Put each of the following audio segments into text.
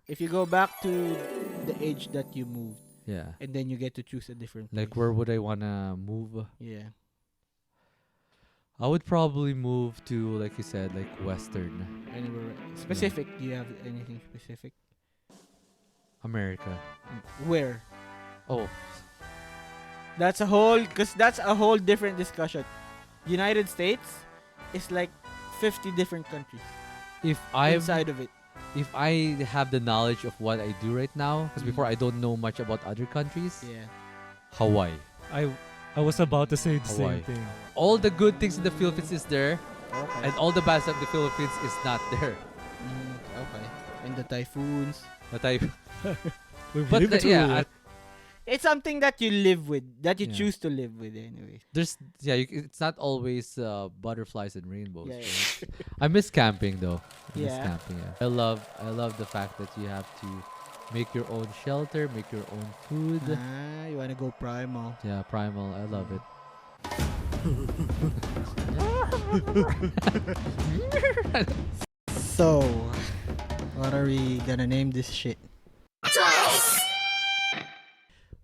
If you go back to the age that you moved, Yeah. and then you get to choose a different place. Like where would I wanna move? Yeah. I would probably move to, like you said, like Western Anywhere specific? Do you have anything specific? America. Where? Oh, That's a whole different discussion. United States is like 50 different countries if I inside of it. if I have the knowledge of what I do right now, because before I don't know much about other countries, Yeah. Hawaii. I was about to say the Hawaii. same thing. All the good things in the Philippines is there, Okay. and all the bad stuff in the Philippines is not there. Okay. And the typhoons. But I, We've but lived through yeah, it. It's something that you live with, that you Yeah. choose to live with anyway. there's it's not always butterflies and rainbows. Yeah, right? I miss camping though. I miss Yeah. camping. Yeah. I love the fact that you have to make your own shelter, make your own food. You wanna go primal. Yeah, primal. I love it. So, what are we gonna name this shit?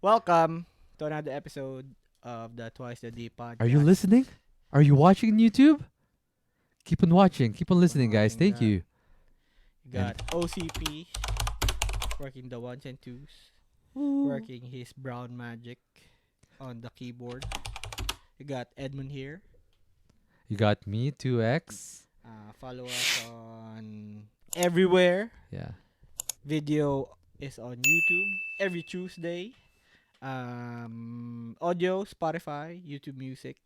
Welcome to another episode of the Twice the D podcast. Are you listening? Are you watching YouTube? Keep on watching. Keep on listening, guys. watching Thank that. you. You got OCP working the ones and twos, working his brown magic on the keyboard. You got Edmund here. You got me, 2X. Follow us on everywhere. Yeah. Video is on YouTube every Tuesday. Audio, Spotify, YouTube Music,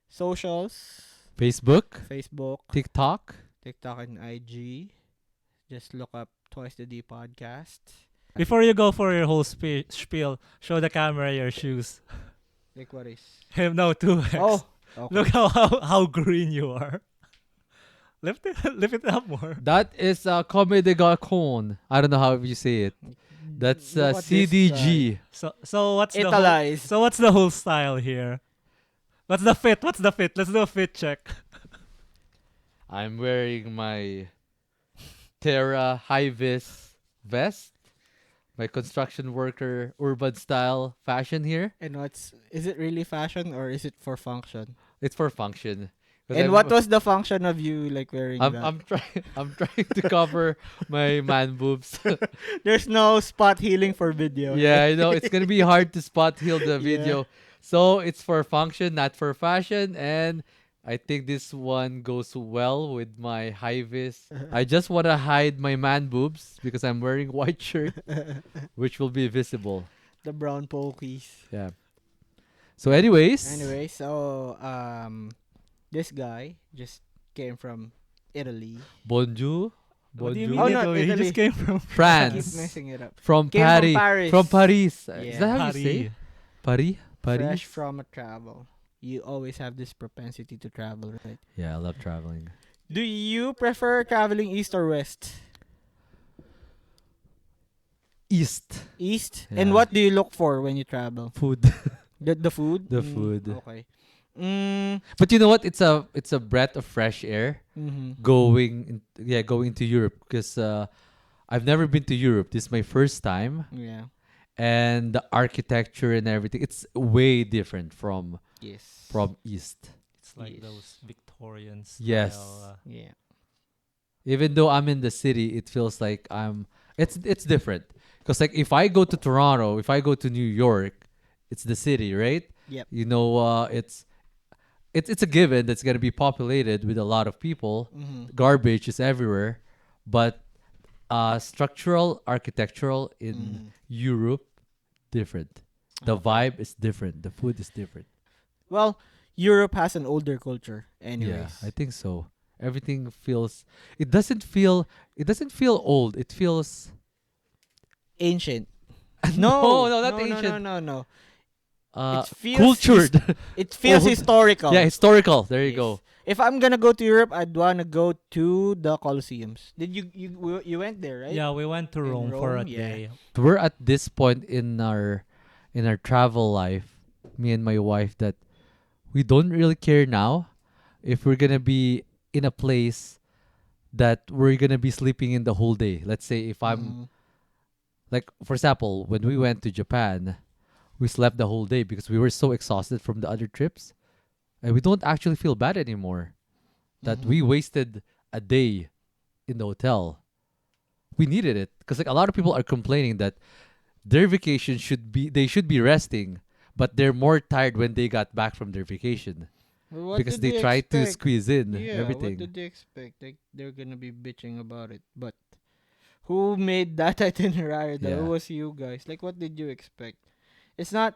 socials, Facebook, Facebook, TikTok. TikTok, and IG. Just look up Twice the D podcast. Before you go for your whole spiel, show the camera your shoes. Like what is? Him no 2X. Oh, okay. Look how green you are. Lift it up more. That is Comme des Garçons. I don't know how you say it. That's Look at this CDG. So what's the whole, Italize. so what's the whole style here? What's the fit? Let's do a fit check. I'm wearing my Terra high-vis vest. My construction worker urban style fashion here. And is it really fashion or is it for function? It's for function. 'Cause And I'm- what was the function of you like wearing that? I'm trying to cover my man boobs. There's no spot healing for video. Yeah, I know it's gonna be hard to spot heal the Yeah. video. So it's for function, not for fashion, and I think this one goes well with my high vis. I just wanna hide my man boobs because I'm wearing white shirt, which will be visible. The brown pokies. Yeah. So, anyways. Anyway, so this guy just came from Italy. Bonjour. What do you Bonjour. mean Oh, no, Italy? He Italy. just came from Keep France. messing it up. From Came Paris. from Paris. From Paris. Yeah. Is that how you say? Paris? Paris? Fresh from a travel. You always have this propensity to travel, right? Yeah, I love traveling. Do you prefer traveling east or west? East. East. Yeah. And what do you look for when you travel? Food. The food. The food. Okay. But you know what? It's a breath of fresh air Mm-hmm. going to Europe because I've never been to Europe. This is my first time, Yeah. and the architecture and everything, it's way different from Yes. East. It's like Yes. those Victorian style. Yes. Yeah. Even though I'm in the city, it feels like it's different. Because like if I go to Toronto, if I go to New York, it's the city, right? Yep. You know, it's a given that's gonna be populated with a lot of people. Mm-hmm. Garbage is everywhere, but structural, architectural in Europe, different. The vibe is different. The food is different. Well, Europe has an older culture, anyways. Yeah, I think so. Everything feels. It doesn't feel old. It feels. Ancient. No, not no, ancient. No. Uh, It feels cultured. It feels Old. historical. Yeah, historical. There you Yes. go. If I'm gonna go to Europe, I'd wanna go to the Colosseums. Did you went there, right? Yeah, we went to In Rome for a Rome, yeah. day. We're at this point in our travel life, me and my wife, that we don't really care now if we're gonna be in a place that we're gonna be sleeping in the whole day. Let's say if I'm Mhm. Like for example, when we went to Japan, we slept the whole day because we were so exhausted from the other trips, and we don't actually feel bad anymore that we Mhm. wasted a day in the hotel. We needed it because like a lot of people are complaining that their vacation they should be resting, but they're more tired when they got back from their vacation Well, what because did they they try to expect? squeeze in Yeah, what everything. did they expect? Like they're gonna be bitching about it, but who made that itinerary? Though it Yeah. was you guys. Like, what did you expect? It's not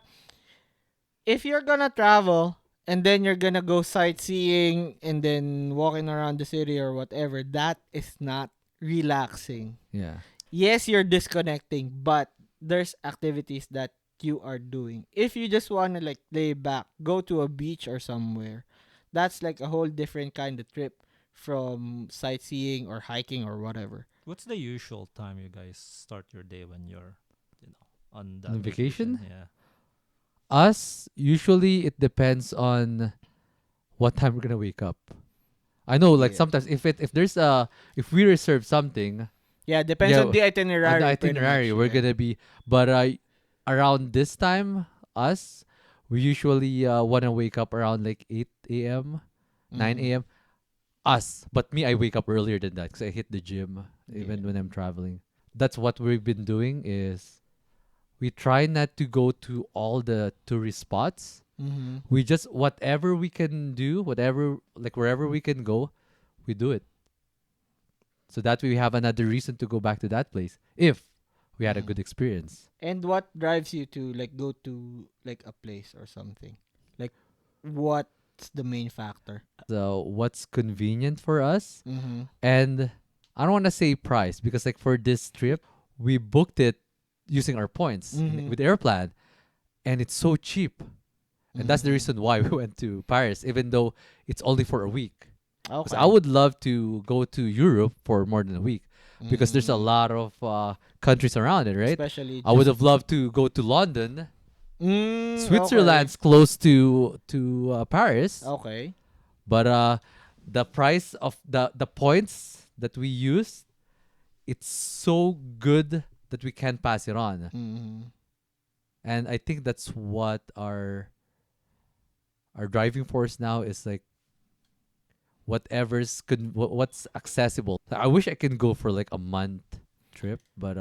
if you're gonna travel and then you're gonna go sightseeing and then walking around the city or whatever. That is not relaxing. Yeah. Yes, you're disconnecting, but there's activities that you are doing. If you just want to like lay back, go to a beach or somewhere, that's like a whole different kind of trip from sightseeing or hiking or whatever. What's the usual time you guys start your day when you're, on On that vacation? vacation? Yeah. Us, usually it depends on what time we're gonna wake up. I know like Yeah. sometimes if there's if we reserve something, Yeah, depends on yeah, the on the itinerary pretty itinerary much. we're Yeah. gonna be, but around this time, us, we usually wanna wake up around like 8 a.m., 9 Mhm. a.m. Us, but me, I wake up earlier than that because I hit the gym Yeah. even when I'm traveling. That's what we've been doing is we try not to go to all the tourist spots. Mhm. We just whatever we can do, whatever like wherever we can go, we do it. So that way we have another reason to go back to that place if we had a Mhm. good experience. And what drives you to like go to like a place or something? Like what's the main factor? So what's convenient for us? Mhm. And I don't want to say price because like for this trip, we booked it using our points Mhm. with Airplan, and it's so cheap. And that's the Mhm. reason why we went to Paris, even though it's only for a week. Because I Okay. would love to go to Europe for more than a week because there's a Mm. lot of countries around it, right? Especially I would just have loved to go to London. okay. Switzerland's close to Paris, Okay. but the price of the points that we use, it's so good that we can't pass it on. Mhm. And I think that's what our driving force now is like what's accessible. I wish I can go for like a month trip, but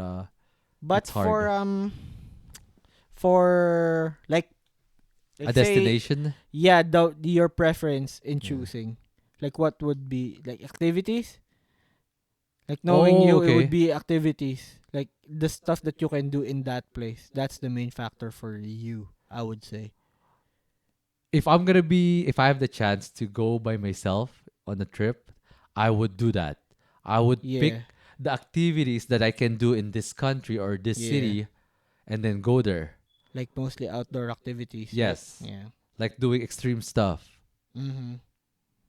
But it's hard. for like A say destination? yeah, your preference in Yeah. choosing. Like what would be like activities? Like knowing Oh, you, it would okay. be activities. Like the stuff that you can do in that place. That's the main factor for you, I would say. If I have the chance to go by myself on a trip, I would do that. I would Yeah. pick the activities that I can do in this country or this Yeah. city and then go there. Like mostly outdoor activities. Like Yes, yeah. like doing extreme stuff. Mhm.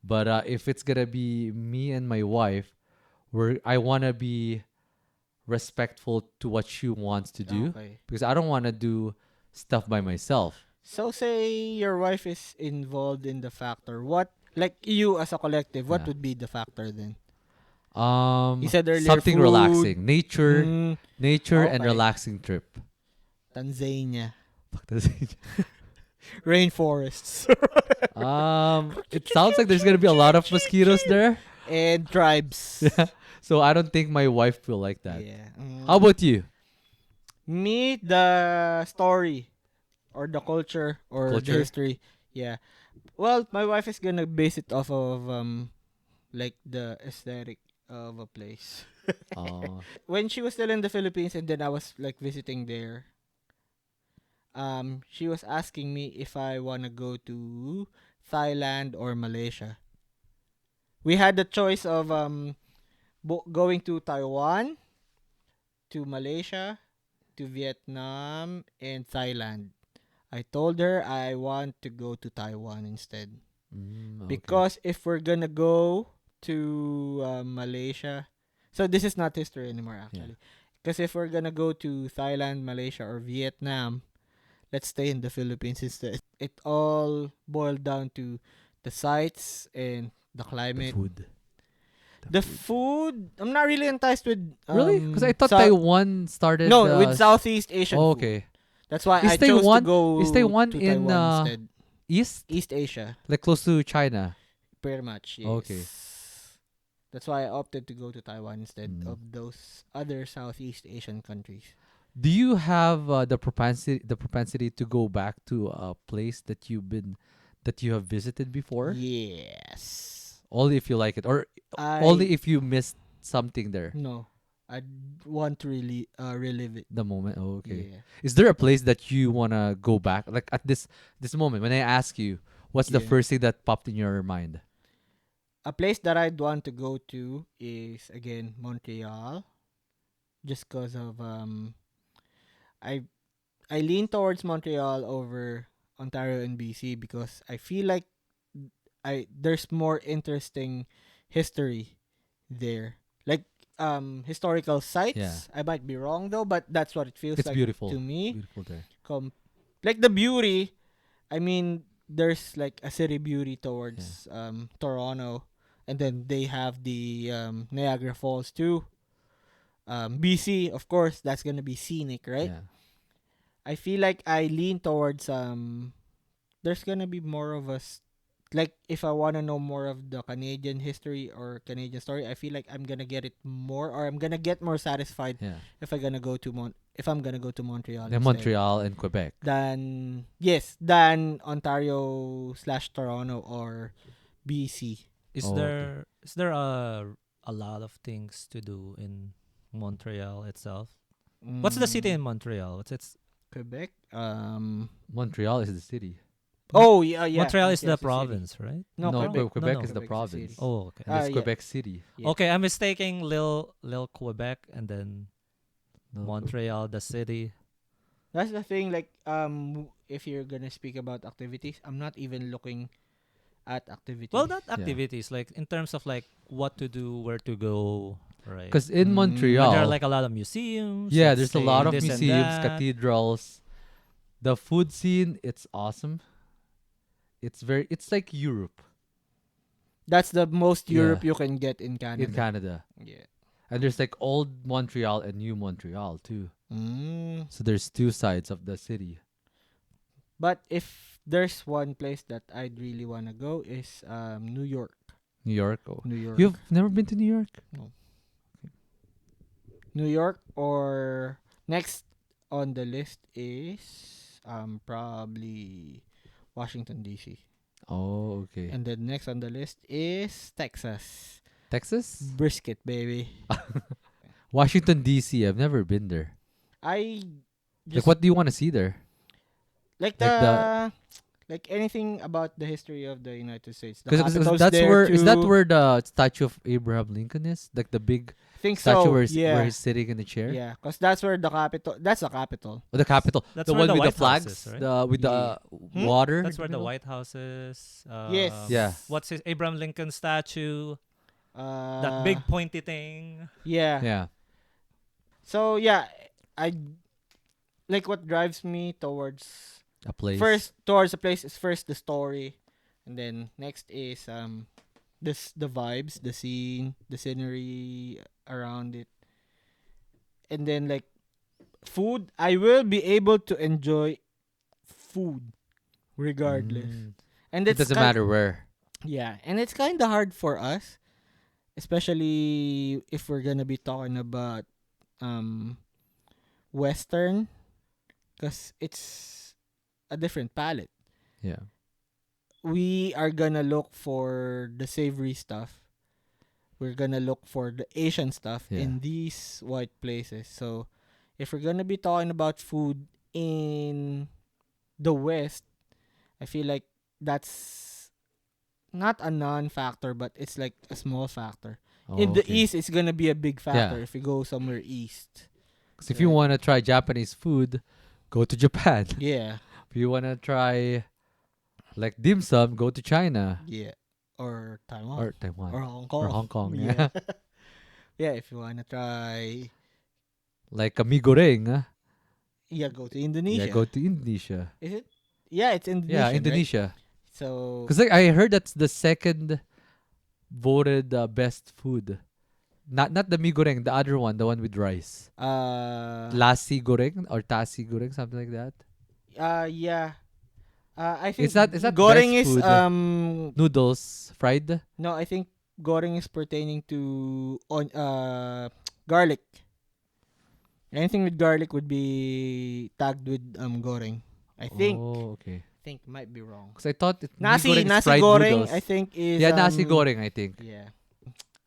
But if it's gonna be me and my wife, I wanna be respectful to what she wants to do Okay. because I don't wanna do stuff by myself. So say your wife is involved in the factor. What like you as a collective, what Yeah. would be the factor then? You Um, said earlier something food. relaxing, Mm, nature and okay. relaxing trip. Tanzania. Fuck, does it- Rainforests. it sounds like there's gonna be a lot of mosquitoes there. And tribes. Yeah, so I don't think my wife will like that. Yeah. How about you? Me, the story or the culture or the Culture? history. Yeah. Well, my wife is gonna base it off of like the aesthetic of a place. Uh, When she was still in the Philippines and then I was like visiting there, she was asking me if I wanna go to Thailand or Malaysia. We had the choice of going to Taiwan, to Malaysia, to Vietnam, and Thailand. I told her I want to go to Taiwan instead. okay. Because if we're gonna go to Malaysia, so this is not history anymore Yeah. actually. Because if we're gonna go to Thailand, Malaysia, or Vietnam, let's stay in the Philippines instead. It all boiled down to the sights and the The climate. food. The food, I'm not really enticed with. Really? Because I thought Sou- Taiwan started. No, with Southeast Asian Oh, food. okay. That's why Is I chose to Taiwan- go is Taiwan to in, Taiwan instead. East, East Asia, like close to China. pretty much. Yes. Okay. That's why I opted to go to Taiwan instead Mm. of those other Southeast Asian countries. Do you have the propensity to go back to a place that you have visited before? Yes. Only if you like it, or I only if you missed something there. no. I want to really relive it. The moment. Oh, okay. Yeah. Is there a place that you wanna go back? Like at this moment, when I ask you, what's the Yeah. first thing that popped in your mind? A place that I'd want to go to is again Montreal, just cause of I I lean towards Montreal over Ontario and BC because I feel like there's more interesting history there. Like historical sites. Yeah. I might be wrong though, but that's what it feels It's like beautiful. to me. Beautiful there. Like the beauty, I mean there's like a city beauty towards Toronto, and then they have the Niagara Falls too. BC, of course, that's gonna be scenic, right? Yeah. I feel like I lean towards there's gonna be more of like if I wanna know more of the Canadian history or Canadian story, I feel like I'm gonna get it more, or I'm gonna get more satisfied Yeah. if I'm gonna go to Montreal Yeah, instead Montreal and Quebec. than Ontario/Toronto or BC. Is Oh, okay. there a lot of things to do in Montreal itself? What's the city in Montreal? What's its Quebec? Montreal is the city. Oh yeah, yeah. Montreal is the Montreal's city. province, right? No, No, Quebec. Quebec no. is the Quebec's province. city. Oh, okay. And it's yeah. Quebec City. Yeah. Okay, I'm mistaking Lil Quebec and then No, Montreal, the city. That's the thing. Like, if you're gonna speak about activities, I'm not even looking at activities. Well, not activities, like in terms of like what to do, where to go, right? because in Mm, Montreal, There are like a lot of museums. yeah, let's there's a say lot of this and museums, that. cathedrals. The food scene, it's awesome. It's like Europe that's the most Yeah. Europe you can get in Canada. in Canada. Yeah. And there's like old Montreal and new Montreal too. Mm. So there's two sides of the city. But if there's one place that I'd really wanna go is New York. New York. Oh. New York. You've never been to New York? New York, or next on the list is probably Washington DC. Oh, okay. And then next on the list is Texas. Texas? Brisket, baby. Washington D.C. I've never been there. I Like, just what do you want to see there? like like the like anything about the history of the United States. The Because capitals that's there where is that too. where the statue of Abraham Lincoln is? Like the big I think statue so. where Yeah. he's sitting in the chair. Yeah, because that's where the capital. That's the capital. Or the Capitol. That's the where one the with the White House flags, is, right? the with Yeah. the water. That's in where the middle. White House is. Yes. Yeah. What's his Abraham Lincoln statue? Uh, That big pointy thing. Yeah. Yeah. So yeah, I like what drives me towards A place. towards a place is first the story, and then next is the vibes, the scene, the scenery around it, and then like food. I will be able to enjoy food regardless, Mm. and It doesn't matter where. Yeah, and it's kind of hard for us, especially if we're gonna be talking about Western, because it's a different palette. Yeah. We are gonna look for the savory stuff. We're gonna look for the Asian stuff Yeah. in these white places. So, if we're gonna be talking about food in the West, I feel like that's not a non-factor, but it's like a small factor. Oh, In the okay. East, it's gonna be a big factor Yeah. if you go somewhere east. 'Cause if you Right. want to try Japanese food, go to Japan. Yeah, If you want to try like dim sum, go to China yeah, or Taiwan, or Taiwan or Hong Kong, or Hong Kong. Yeah, Yeah. yeah. If you wanna try, Like a mee goreng. yeah, go to Indonesia. Yeah, go to Indonesia. Is it? Yeah, it's Indonesia. Yeah, right? Indonesia. So Because like, I heard that's the second voted best food. Not the mi goreng, the other one, the one with rice. Lassi goreng or tasi goreng, something like that. Yeah. I think It's not goreng best is food. Noodles fried. no, I think goreng is pertaining to on garlic. Anything with garlic would be tagged with goreng. I think. Oh, okay. Think might be wrong. Because I thought mi Nasi goreng is nasi fried goreng noodles. I think is Yeah, nasi goreng, I think. yeah.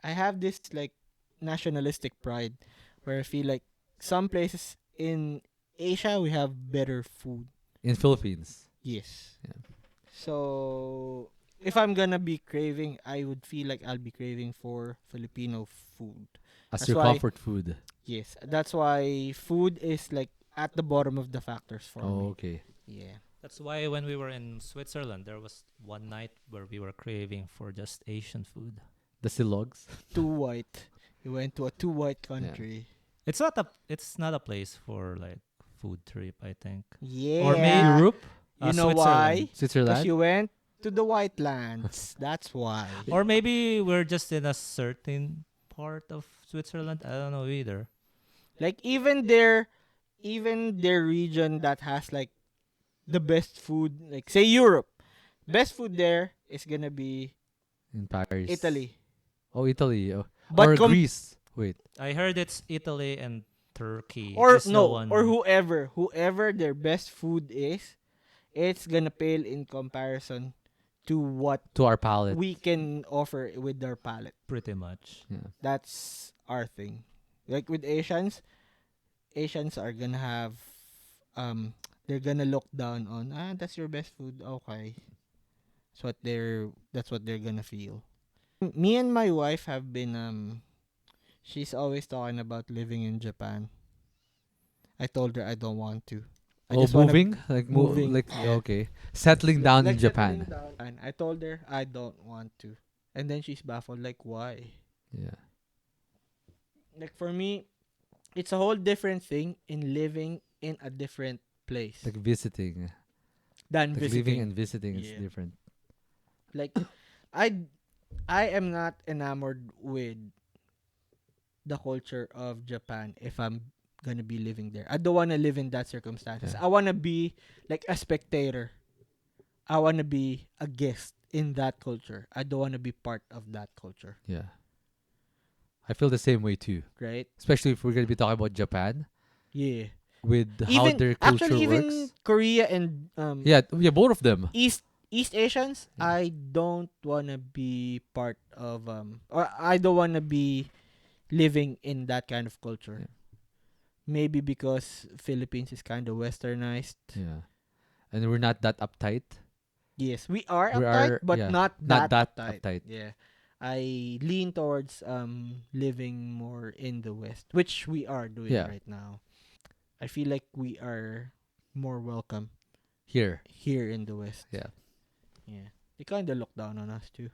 I have this like nationalistic pride where I feel like some places in Asia we have better food. In Philippines. Yes. Yeah. So if I'm gonna be craving, I would feel like I'll be craving for Filipino food. As That's your why- comfort food. Yes, that's why food is like at the bottom of the factors for Oh, me. okay. Yeah. That's why when we were in Switzerland, there was one night where we were craving for just Asian food. The silogs. Too white. You went to a too white country. It's not a place for like food trip, I think. Yeah. Or maybe Europe, You know Switzerland. why? Because Switzerland. you went to the white lands. That's why. Or maybe we're just in a certain part of Switzerland. I don't know either. Like even their region that has like the best food, like say Europe, best food there is gonna be In Paris. Italy. Oh, Italy. Oh. But or com- Greece. Wait. I heard it's Italy and Turkey. or is the no, one. or whoever their best food is, it's gonna pale in comparison to what To our palate. we can offer with our palate. Pretty much. Yeah. That's our thing. Like with Asians are gonna have they're gonna look down on that's your best food. Okay. That's what they're gonna feel. Me and my wife have been she's always talking about living in Japan. I told her I don't want to. I Oh, just wanna- moving? Like moving, like yeah. okay. Settling down in Like Japan. settling down. And I told her I don't want to. And then she's baffled, like why? Yeah. Like for me, it's a whole different thing in living in a different place Like visiting. than Like visiting. living and visiting is Yeah. different. Like I am not enamored with the culture of Japan if I'm gonna be living there. I don't wanna live in that circumstances. Yeah. I wanna be like a spectator. I wanna be a guest in that culture. I don't wanna be part of that culture. Yeah. I feel the same way too. Right? Especially if we're gonna be talking about Japan Yeah. with how their culture actually even works. Korea and Yeah, both of them. East Asians, Yeah. I don't wanna be part of or I don't wanna be living in that kind of culture. Yeah. Maybe because Philippines is kind of westernized. Yeah. And we're not that uptight. Yes, we are We uptight, are, but yeah, not not that uptight. uptight. Yeah. I lean towards living more in the West, which we are doing Yeah. right now. I feel like we are more welcome Here. here in the West. Yeah. Yeah. They kind of look down on us too.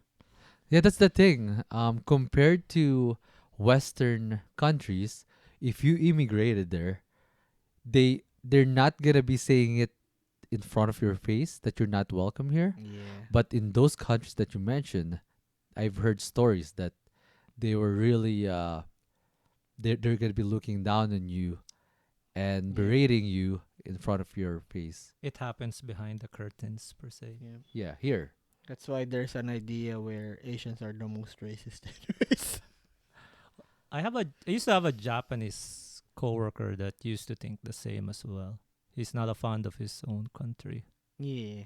Yeah, that's the thing. Compared to Western countries, if you immigrated there, they're not gonna be saying it in front of your face that you're not welcome here. Yeah. But in those countries that you mentioned, I've heard stories that they were really they're gonna be looking down on you and Yeah. berating you in front of your face. It happens behind the curtains per se. Yeah. Yeah, here. That's why there's an idea where Asians are the most racist anyways. I used to have a Japanese coworker that used to think the same as well. He's not a fan of his own country. Yeah.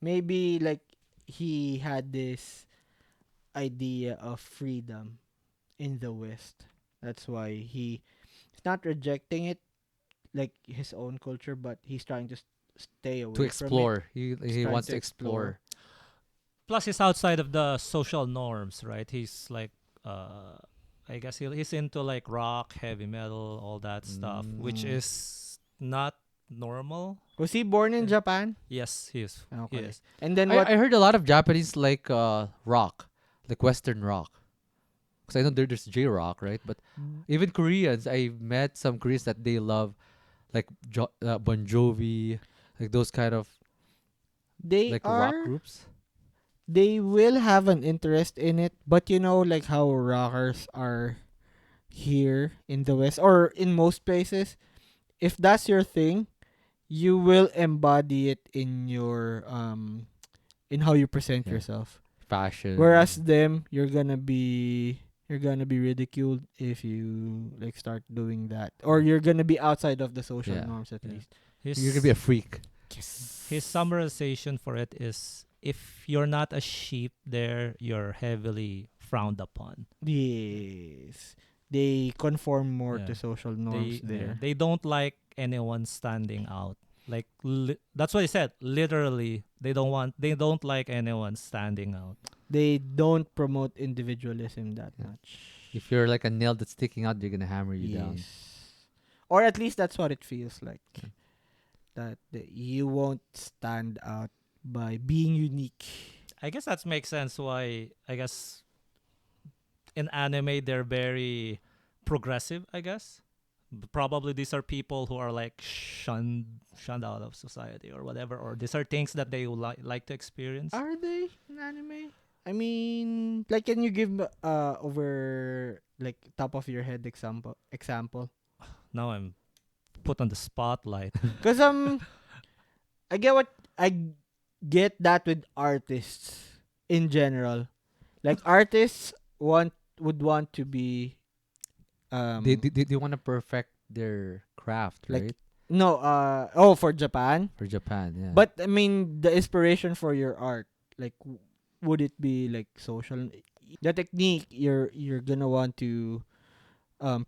Maybe like he had this idea of freedom in the West. That's why he's not rejecting it like his own culture, but he's trying to stay away To from it. explore. He trying wants to to explore. Plus, he's outside of the social norms, right? He's like, I guess he's into like rock, heavy metal, all that stuff, which Mm. is not normal. Was he born in Yeah. Japan? Yes, he is. He Okay. is. And then what? I heard a lot of Japanese like rock, like Western rock. Because I know there's J rock, right? But even Koreans, I met some Koreans that they love, like Bon Jovi, like those kind of they like rock are groups. they will have an interest in it, but like how rockers are here in the West or in most places, if that's your thing, you will embody it in your in how you present Yeah. yourself. Fashion. Whereas them, you're gonna be ridiculed if you like start doing that, or you're gonna be outside of the social Yeah. norms at Yeah. least. You're gonna be a freak. His summarization for it is, if you're not a sheep there, you're heavily frowned upon. Yes, they conform more Yeah. to social norms there. They don't like anyone standing out. Like that's what he said. Literally, they don't like anyone standing out. They don't promote individualism that Yeah. much. If you're like a nail that's sticking out, they're gonna hammer you down. Yes. Or at least that's what it feels like. Yeah. That you won't stand out by being unique. I guess that makes sense why, I guess, in anime they're very progressive, I guess. Probably these are people who are like shunned out of society or whatever, or these are things that they would like to experience. Are they in anime? I mean, like, can you give over like top of your head example? Now I'm put on the spotlight. Cause I get that with artists in general. Like artists would want to be They want to perfect their craft, like right? no for Japan. For Japan, yeah. But I mean the inspiration for your art, like would it be like social, the technique you're gonna want to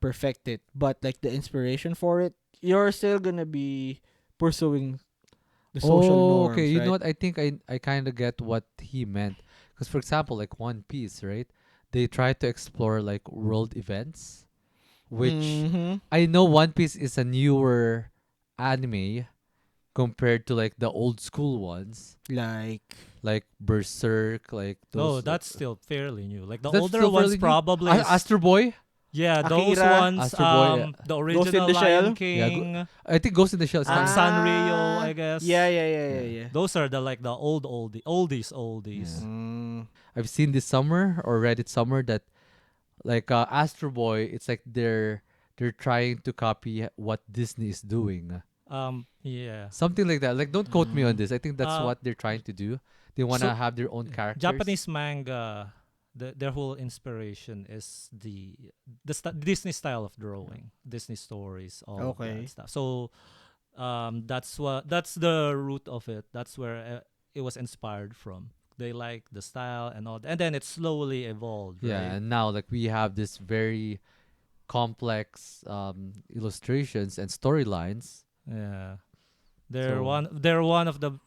perfect it, but like the inspiration for it, you're still gonna be pursuing the social norms, okay. You right? know what? I think I kind of get what he meant. Because for example, like One Piece, right? They try to explore like world events, which Mhm. I know One Piece is a newer anime compared to like the old school ones, like Berserk, like No, those. that's still fairly new. Like the That's older still ones fairly new? probably is, Astro Boy. yeah, those Akira, ones, Astro Boy, yeah. the Ghost in original the Shell. Lion Yeah, King, I think Ghost in the Shell is and kind of. Sanrio, I guess. Yeah. Yeah. Those are the like the oldies. Yeah. Mm. I've seen this summer or read it somewhere that like Astro Boy, it's like they're trying to copy what Disney is doing. Yeah. Something like that. Like don't quote me on Mm. this. I think that's Uh, what they're trying to do. They want to so have their own characters. Japanese manga, their whole inspiration is Disney style of drawing, Disney stories, all of Okay. that stuff. So, that's the root of it. That's where it was inspired from. They like the style and all, and then it slowly evolved. Yeah, Right? and now like we have this very complex illustrations and storylines. Yeah. So- They're one of the,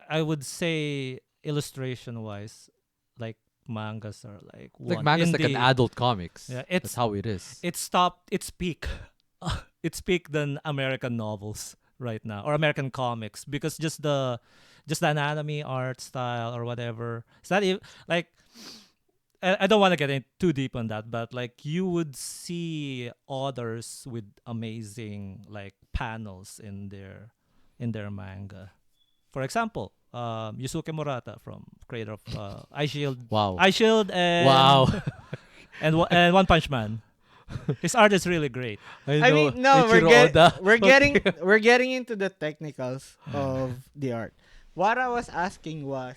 I would say, illustration wise, like mangas are like Like one manga's in like an the- adult comics. Yeah, That's how it is. it stopped its peak. It's peak than American novels right now, or American comics, because just the anatomy, art style, or whatever. It's not even like, I don't want to get in too deep on that, but like you would see authors with amazing like panels in their manga. For example, Yusuke Murata, from creator of Wow. Eye Shield, and Wow. and One Punch Man. His art is really great. I mean, no, Ichiro Oda. we're getting into the technicals of the art. What I was asking was,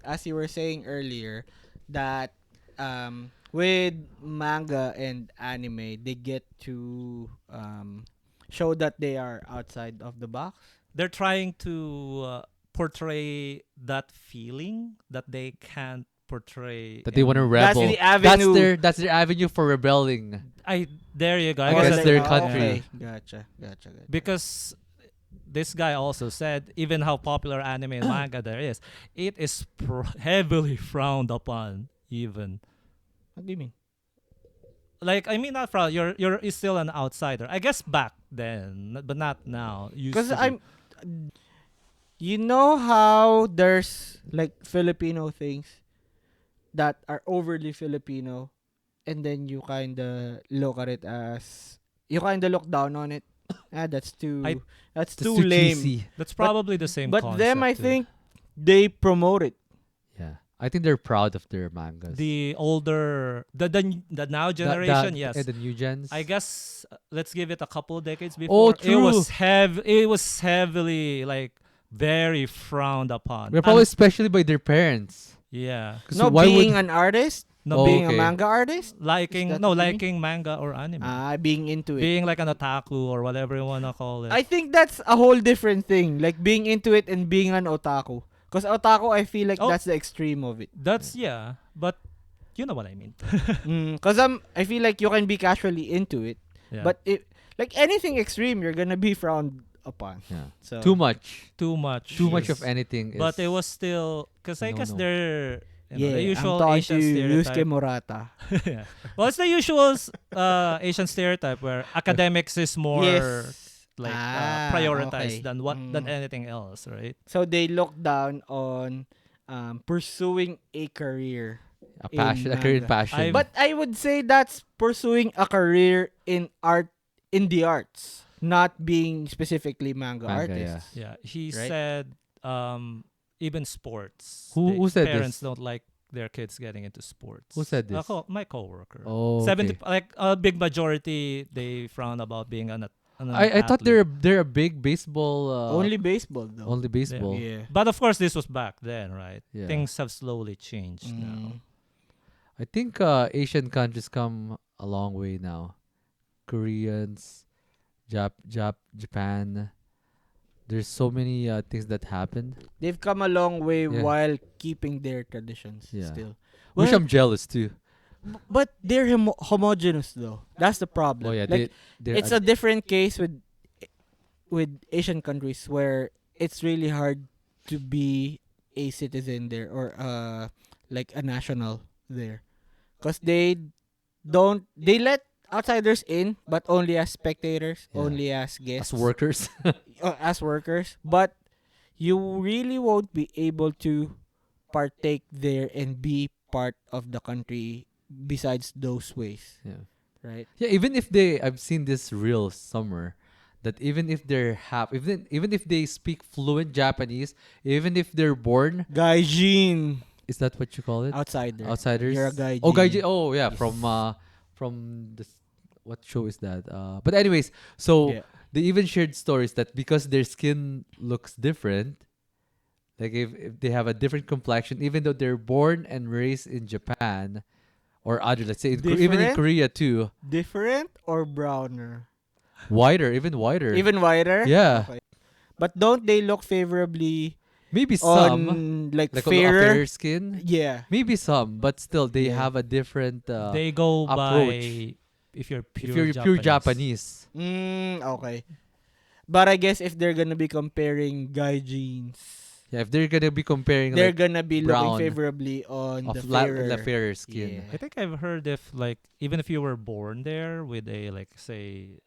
as you were saying earlier, that with manga and anime, they get to show that they are outside of the box. They're trying to portray that feeling that they can't portray. That they want to That's rebel. the avenue. That's their avenue for rebelling. There you go. I Against guess Against their that- country. Okay. Gotcha. Because this guy also said, even how popular anime and manga there is, it is heavily frowned upon. Even What do you mean? like, I mean, not frowned. You're still an outsider. I guess back then, but not now. Because you know how there's like Filipino things that are overly Filipino, and then you kinda look at it as, you kinda look down on it. That's too I- that's It's too too lame. cheesy. That's probably the same. But them, I concept, too. think they promote it. I think they're proud of their mangas. The older, the now The- generation, the- yes. and the new gens. I guess let's give it a couple of decades Oh, before. It was true. It was heavily like very frowned upon. They're probably especially by their parents. Yeah. 'Cause No, why being would an artist, No, Oh, being okay. a manga artist, liking that no what you mean? liking manga or anime. being into it. Being like an otaku or whatever you wanna call it. I think that's a whole different thing. Like being into it and being an otaku. Cause otaku, I feel like Oh. that's the extreme of it. That's but you know what I mean. Cause I feel like you can be casually into it, Yeah. but if like anything extreme, you're gonna be frowned upon. yeah. So Too much. too much. Too much yes. of anything. But is, it was still because I No, guess no. they're yeah, the usual I'm talking Asian to Yusuke stereotype. Murata. Yeah. Well, it's the usual Asian stereotype where academics is more Yes. like okay. prioritized than than Mm. anything else, right? So they look down on pursuing a career. a passion, a career manga. passion. But I would say that's pursuing a career in the arts, not being specifically manga, Manga, artists. Yeah. He Right? said even sports. Who said parents this? don't like their kids getting into sports. Who said this? My coworker. oh, 70 okay. like a big majority they frown about being an I thought athlete. they're a big baseball. Only baseball though. only baseball. Yeah. But of course this was back then, right? Yeah. Things have slowly changed now. Mm. I think Asian countries come a long way now. Koreans, Japan. There's so many things that happen, They've come a long way Yeah. while keeping their traditions Yeah. still. which Well, I'm jealous too. but they're homogeneous though. That's the problem. Oh yeah, like they're it's a different case with Asian countries where it's really hard to be a citizen there or like a national there, because they let outsiders in, but only as spectators, Yeah. only as guests, as workers. as workers. But you really won't be able to partake there and be part of the country besides those ways, yeah. right? Yeah, even if I've seen this real somewhere that even if they're even if they speak fluent Japanese, even if they're born, Gaijin, is that what you call it? outsider. Outsiders. You're a gaijin. Oh, gaijin. Oh, yeah, Yes. from this. What show is that? But anyways, so Yeah. they even shared stories that because their skin looks different, like if they have a different complexion, even though they're born and raised in Japan or other, let's say even in Different? Korea too, Different or browner? even wider. Even whiter? Yeah. Okay. But don't they look favorably Maybe some on like like a fairer? fairer skin. Yeah. Maybe some, but still they Yeah. have a different. They go approach. by if you're if you're pure Japanese, Okay. But I guess if they're gonna be comparing gaijins, yeah. If they're gonna be comparing they're like gonna be brown looking favorably on of the fairer. the fairer skin. Yeah. I think I've heard if like even if you were born there with a like say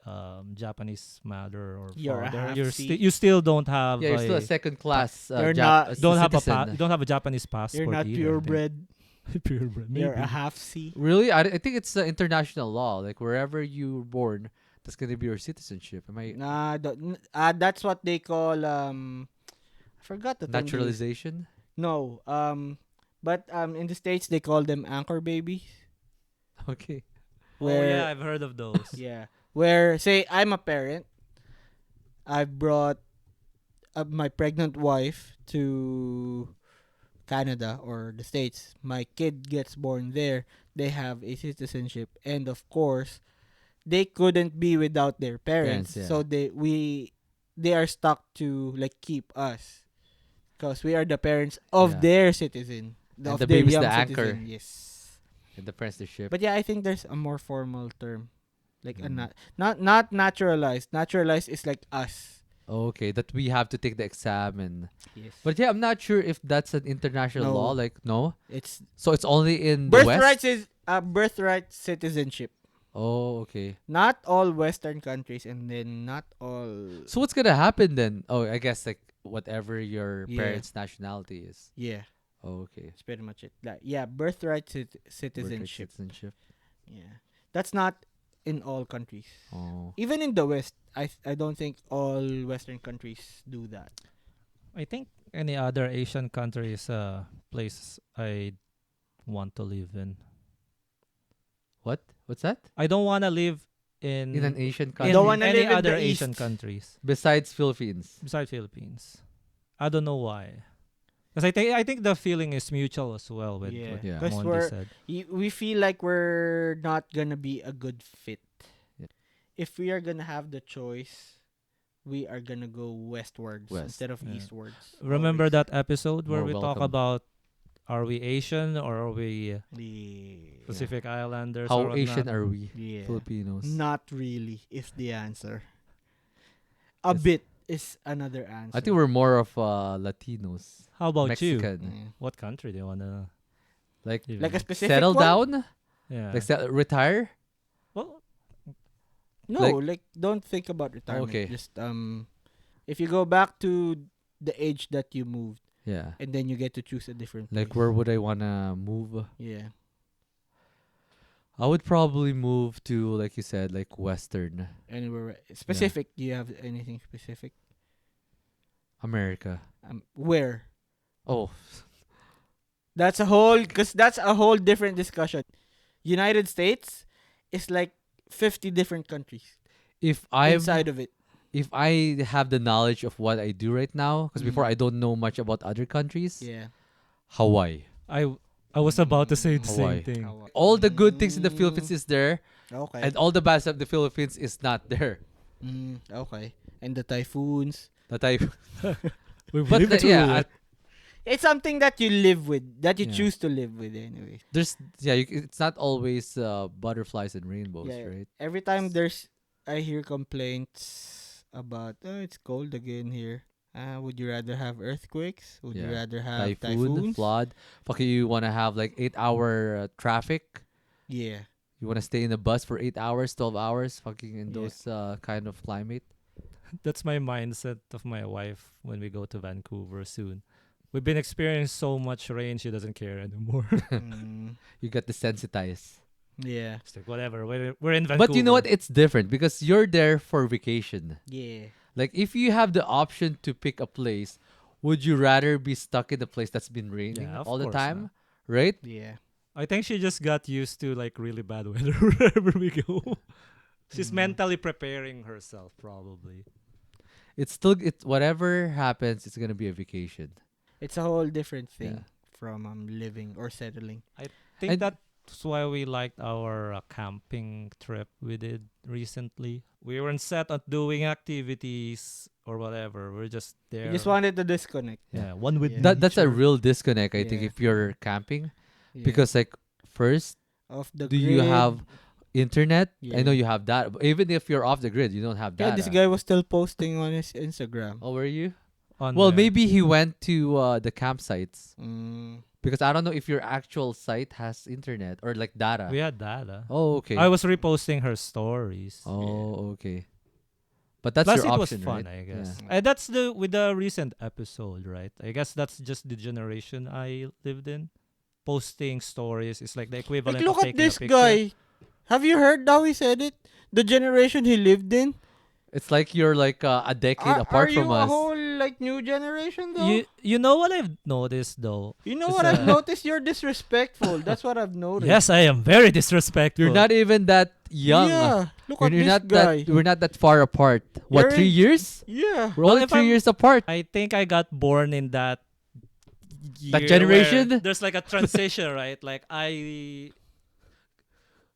Japanese mother or You're a father, half you're C. you still don't have Yeah, you're still a second class. You're not- don't have citizen. you don't have a Japanese passport. You're not either, I think. purebred. Purebred. You're Maybe. a half C. Really, I think it's international law. Like wherever you were born, that's gonna be your citizenship. Am I Nah, that's what they call I forgot the term they use. naturalization? No, but in the States they call them anchor babies. Okay. Oh Where yeah, I've heard of those. yeah, where say I'm a parent, I've brought my pregnant wife to Canada or the States. My kid gets born there. They have a citizenship, and of course, they couldn't be without their parents. Parents, yeah. So they are stuck to like keep us, because we are the parents of Yeah. their citizen, And of the their baby's young the anchor. citizen. Yes. In the apprenticeship. But yeah, I think there's a more formal term, like a Mm. not naturalized. Naturalized is like us. Okay, that we have to take the exam and. Yes. But yeah, I'm not sure if that's an international No. law. Like no, It's so it's only in the birthright West. is birthright citizenship. Oh, okay. Not all Western countries, and then not all. So what's gonna happen then? Oh, I guess like whatever your Yeah. parents' nationality is. Yeah, Oh, okay. that's pretty much it. Yeah, birthright Birthright citizenship. citizenship. Yeah, that's not in all countries. Oh. Even in the West, I don't think all Western countries do that. I think any other Asian country is a place I want to live in. What? What's that? I don't want to live in In an Asian in country don't wanna any live in other the Asian East. countries besides Philippines. besides Philippines. I don't know why. Because I think the feeling is mutual as well with Yeah. what Yeah. 'Cause Mondi we're said. we feel like we're not gonna be a good fit. Yeah. If we are gonna have the choice, we are gonna go westwards West. instead of Yeah. eastwards. Remember always. that episode where More we talk welcome. about are we Asian or are we Yeah. Pacific Islanders? How or Asian whatnot? are we? Yeah. Filipinos. Not really is the answer. A Yes. bit is another answer. I think we're more of Latinos, How about you? Mexican. Yeah. What country do you wanna Like live Like a in? specific settle one? down, Yeah. like retire. Well, No, like- like don't think about retirement. Okay. Just if you go back to the age that you moved Yeah. and then you get to choose a different Like place. where would I wanna move? Yeah. I would probably move to, like you said, like Western Anywhere specific. Do you have anything specific? America. Where? Oh, That's a whole different discussion. United States is like 50 different countries if I inside of it. if I have the knowledge of what I do right now, because before Mm. I don't know much about other countries. Yeah. Hawaii. I was about to say the Hawaii. same thing. All the good things in the Philippines is there, Okay. and all the bad stuff in the Philippines is not there. Okay. And the typhoons. That I, We've but lived through yeah, it. It's something that you live with, that you Yeah. choose to live with anyway. there's it's not always butterflies and rainbows, Yeah. right? Every time I hear complaints about, oh, it's cold again here. Would you rather have earthquakes? Would you Yeah. rather have Typhoon, typhoons? flood. Fucking, you wanna have like 8 hour traffic. Yeah. You wanna stay in the bus for 8 hours, 12 hours, fucking in Yeah. those kind of climate. That's my mindset of my wife when we go to Vancouver soon. We've been experiencing so much rain, she doesn't care anymore. Mm, You get desensitized. yeah. It's like whatever. We're in Vancouver. But you know what? It's different because you're there for vacation. Yeah. Like if you have the option to pick a place, would you rather be stuck in a place that's been raining Yeah, of all the course time? not. Right? Yeah. I think she just got used to like really bad weather wherever we go. She's Mm. mentally preparing herself, probably. It's still whatever happens, it's gonna be a vacation. It's a whole different thing Yeah. from Mm. living or settling. I think And- that's why we liked our camping trip we did recently. We weren't set on doing activities or whatever. We're just there. You just wanted to disconnect. yeah, one with Yeah. That's a nature. real disconnect, I think, Yeah. if you're camping. Yeah. Because like first, Off the do you grid. have internet? I know Yeah. you have that. But even if you're off the grid, you don't have Yeah, that. this guy was still posting on his Instagram. Oh, were you? On Well, there. maybe he went to the campsites Mm, because I don't know if your actual site has internet or like data. we had data. Oh, okay. I was reposting her stories. Oh, okay. But that's Plus, your it option, was fun, right? I guess. Yeah. That's with the recent episode, right? I guess that's just the generation I lived in. Posting stories is like the equivalent like, look of at taking this a picture. guy. Have you heard how he said it? The generation he lived in. It's like you're like a decade apart are from you us. a whole like new generation though? You know what I've noticed though? You know It's what I've a- noticed? You're disrespectful. That's what I've noticed. Yes, I am very disrespectful. You're not even that young. Yeah. Look You're, at you're this not guy. that. We're not that far apart. What, You're 3 in- years? Yeah. We're Well, only if 3 I'm- years apart. I think I got born in that That year generation? where there's like a transition, right? Like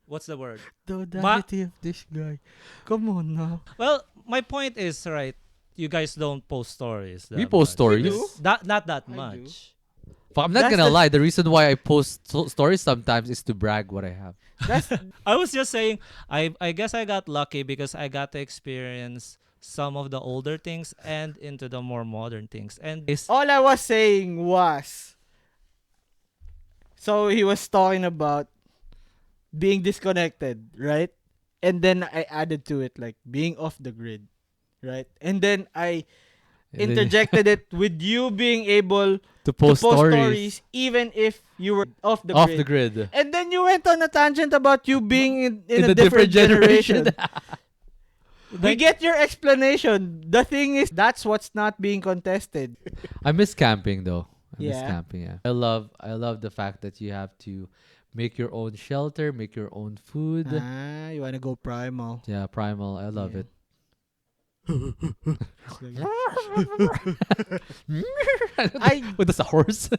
what's the word? The audacity of this guy. Come on now. Well, my point is, right, you guys don't post stories. We that post much. stories. We do. Not that I do. much. But I'm not That's gonna the- lie. The reason why I post stories sometimes is to brag what I have. That's I was just saying, I guess I got lucky because I got to experience some of the older things and into the more modern things. And all I was saying was. So he was talking about being disconnected, right? And then I added to it like being off the grid, right? And then I And then interjected it with you being able to to post, post stories, stories even if you were off the off grid. the grid. And then you went on a tangent about you being in In a a different different generation. generation. We get your explanation. The thing is, that's what's not being contested. I miss camping though. I miss Yeah. camping. Yeah. I love the fact that you have to make your own shelter, make your own food. You wanna go primal? Yeah, primal. I love Yeah. it. I What is a horse?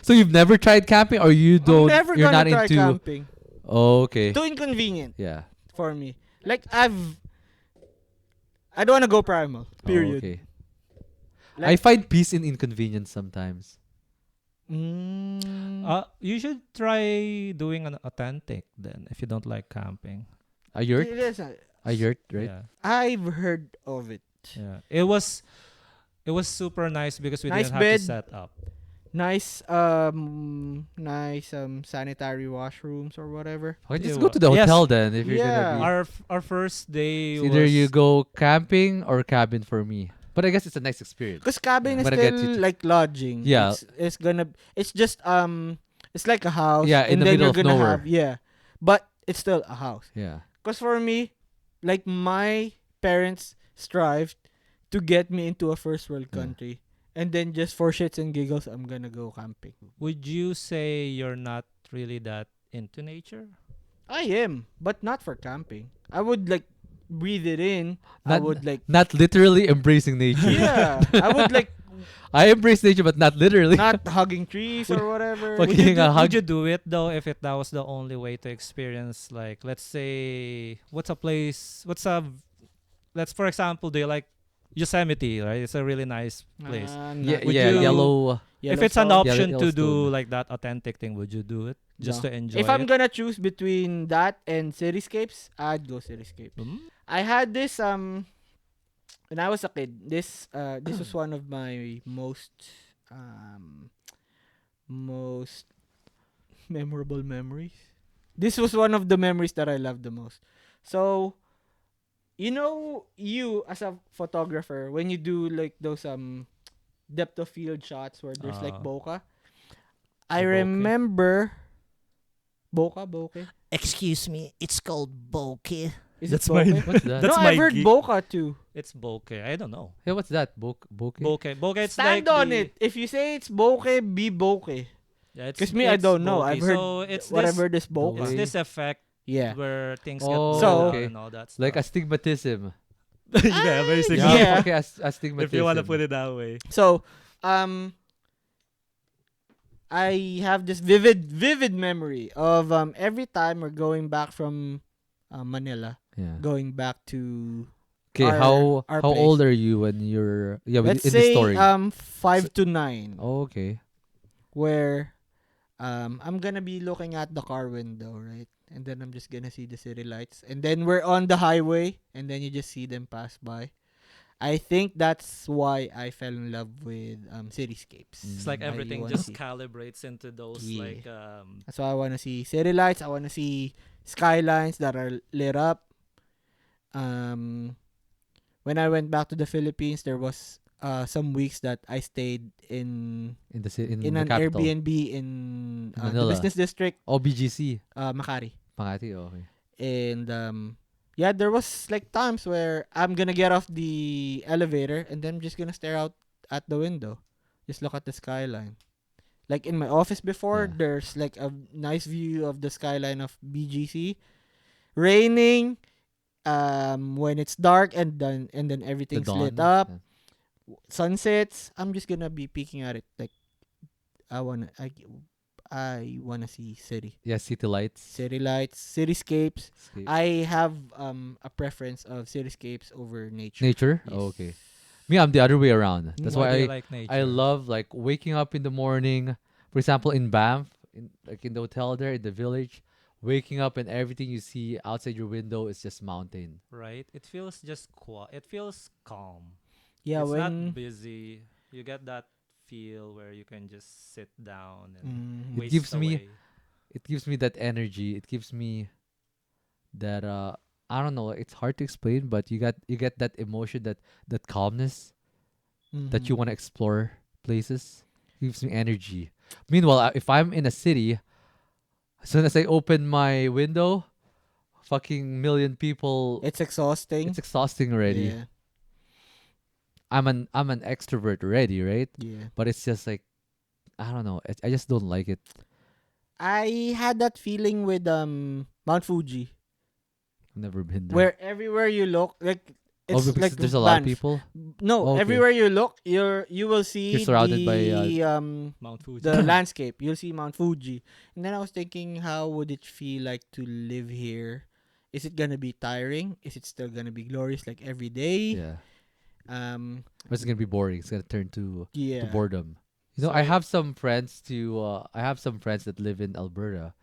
So you've never tried camping, or you I'm don't? never You're gonna not try into. camping. Oh, okay. Too inconvenient Yeah. for me. Like I don't wanna go primal. Oh, Period. okay. I Like, find peace in inconvenience sometimes. You should try doing an authentic then if you don't like camping. A yurt, listen, a yurt, right? Yeah. I've heard of it. Yeah. It was super nice because we Nice didn't have bed. to set up. Nice sanitary washrooms or whatever. Okay, Tell just you go what. to the Yes. hotel then if you're Yeah. gonna be. Our first day It's either was you go camping or cabin for me. But I guess it's a nice experience. Cause cabin is But I get still you like lodging. Yeah. It's just it's like a house. Yeah, in and the then middle you're of gonna nowhere. have but it's still a house. Yeah. Cause for me, like my parents strived to get me into a first world Yeah. country, and then just for shits and giggles, I'm gonna go camping. Would you say you're not really that into nature? I am, but not for camping. I would like breathe it in. I Not- would like Not literally embracing nature. yeah. I would like I embrace nature, but not literally. not hugging trees or whatever. Fuck Would Getting you, a do, hug. would you do it though if that was the only way to experience, like, let's say, let's for example, do you like Yosemite, right? It's a really nice place. Yeah, Would yeah, you- yellow. If it's an Yellowstone. option to do Yellowstone. like that authentic thing, would you do it just No. to enjoy If I'm it? gonna choose between that and cityscapes, I'd go cityscapes. Hmm? I had this when I was a kid. This was one of my most memorable memories. This was one of the memories that I loved the most. So, you as a photographer, when you do like those depth of field shots where there's like bokeh, I bokeh. remember bokeh. Excuse me, it's called bokeh. Is That's it my- bokeh? What's that? That's No, my I've heard geek. bokeh too. It's bokeh. I don't know. Hey, what's that? Bokeh? Bokeh. It's Stand like on the- it. If you say it's bokeh, be bokeh. Yeah, it's, Because me, I it's don't know. bokeh. I've heard So it's whatever this It's bokeh. this effect Yeah. where things Oh, get So- blurred out okay. and all that stuff. Like astigmatism. yeah, basically. Yeah. Okay, astigmatism. If you want to put it that way. So, I have this vivid memory of every time we're going back from Manila, Yeah. going back to Okay, our how place. old are you when you're let's in the say story? 5 to 9, Oh, okay. where I'm gonna be looking at the car window, right? And then I'm just gonna see the city lights. And then we're on the highway, and then you just see them pass by. I think that's why I fell in love with cityscapes. It's like I really everything wanna just see. calibrates into those Yeah. like That's why I wanna see city lights. I wanna see skylines that are lit up. When I went back to the Philippines, there was some weeks that I stayed in In the in an the capital. Airbnb in the Manila. business district, Oh, BGC. Makati. Makati, okay. And yeah, there was like times where I'm gonna get off the elevator and then I'm just gonna stare out at the window, just look at the skyline. Like in my office before, Yeah. there's like a nice view of the skyline of BGC. Raining, when it's dark and then The everything's dawn. lit up. Yeah. Sunsets, I'm just gonna be peeking at it. Like I wanna see Yeah, city lights. city lights, cityscapes. Escape. I have a preference of cityscapes over nature. Nature? Yes. Oh, okay. Me, I'm the other way around. That's why do why you like nature? I love like waking up in the morning. For example, in Banff, in the hotel there in the village, waking up and everything you see outside your window is just mountain. right? It feels just it feels calm. Yeah, it's when not busy. You get that feel where you can just sit down and Mhm. It waste gives me- away. It gives me that energy. It gives me that I don't know. It's hard to explain, but you get that emotion, that calmness, that you Mhm. want to explore places. Gives me energy. Meanwhile, if I'm in a city, as soon as I open my window, fucking million people. It's exhausting. It's exhausting already. Yeah. I'm an extrovert already, right? Yeah. But it's just like I don't know. I just don't like it. I had that feeling with Mount Fuji, I've never been there. where everywhere you look, like Oh, it's because like there's a lot of Banff. people. No, Okay. everywhere you look, you will see You're surrounded by, Mount Fuji. the landscape. You'll see Mount Fuji, and then I was thinking, how would it feel like to live here? Is it gonna be tiring? Is it still gonna be glorious like every day? Yeah. Um, Or it's gonna be boring. It's gonna turn to yeah. boredom. I So- have some friends I have some friends that live in Alberta,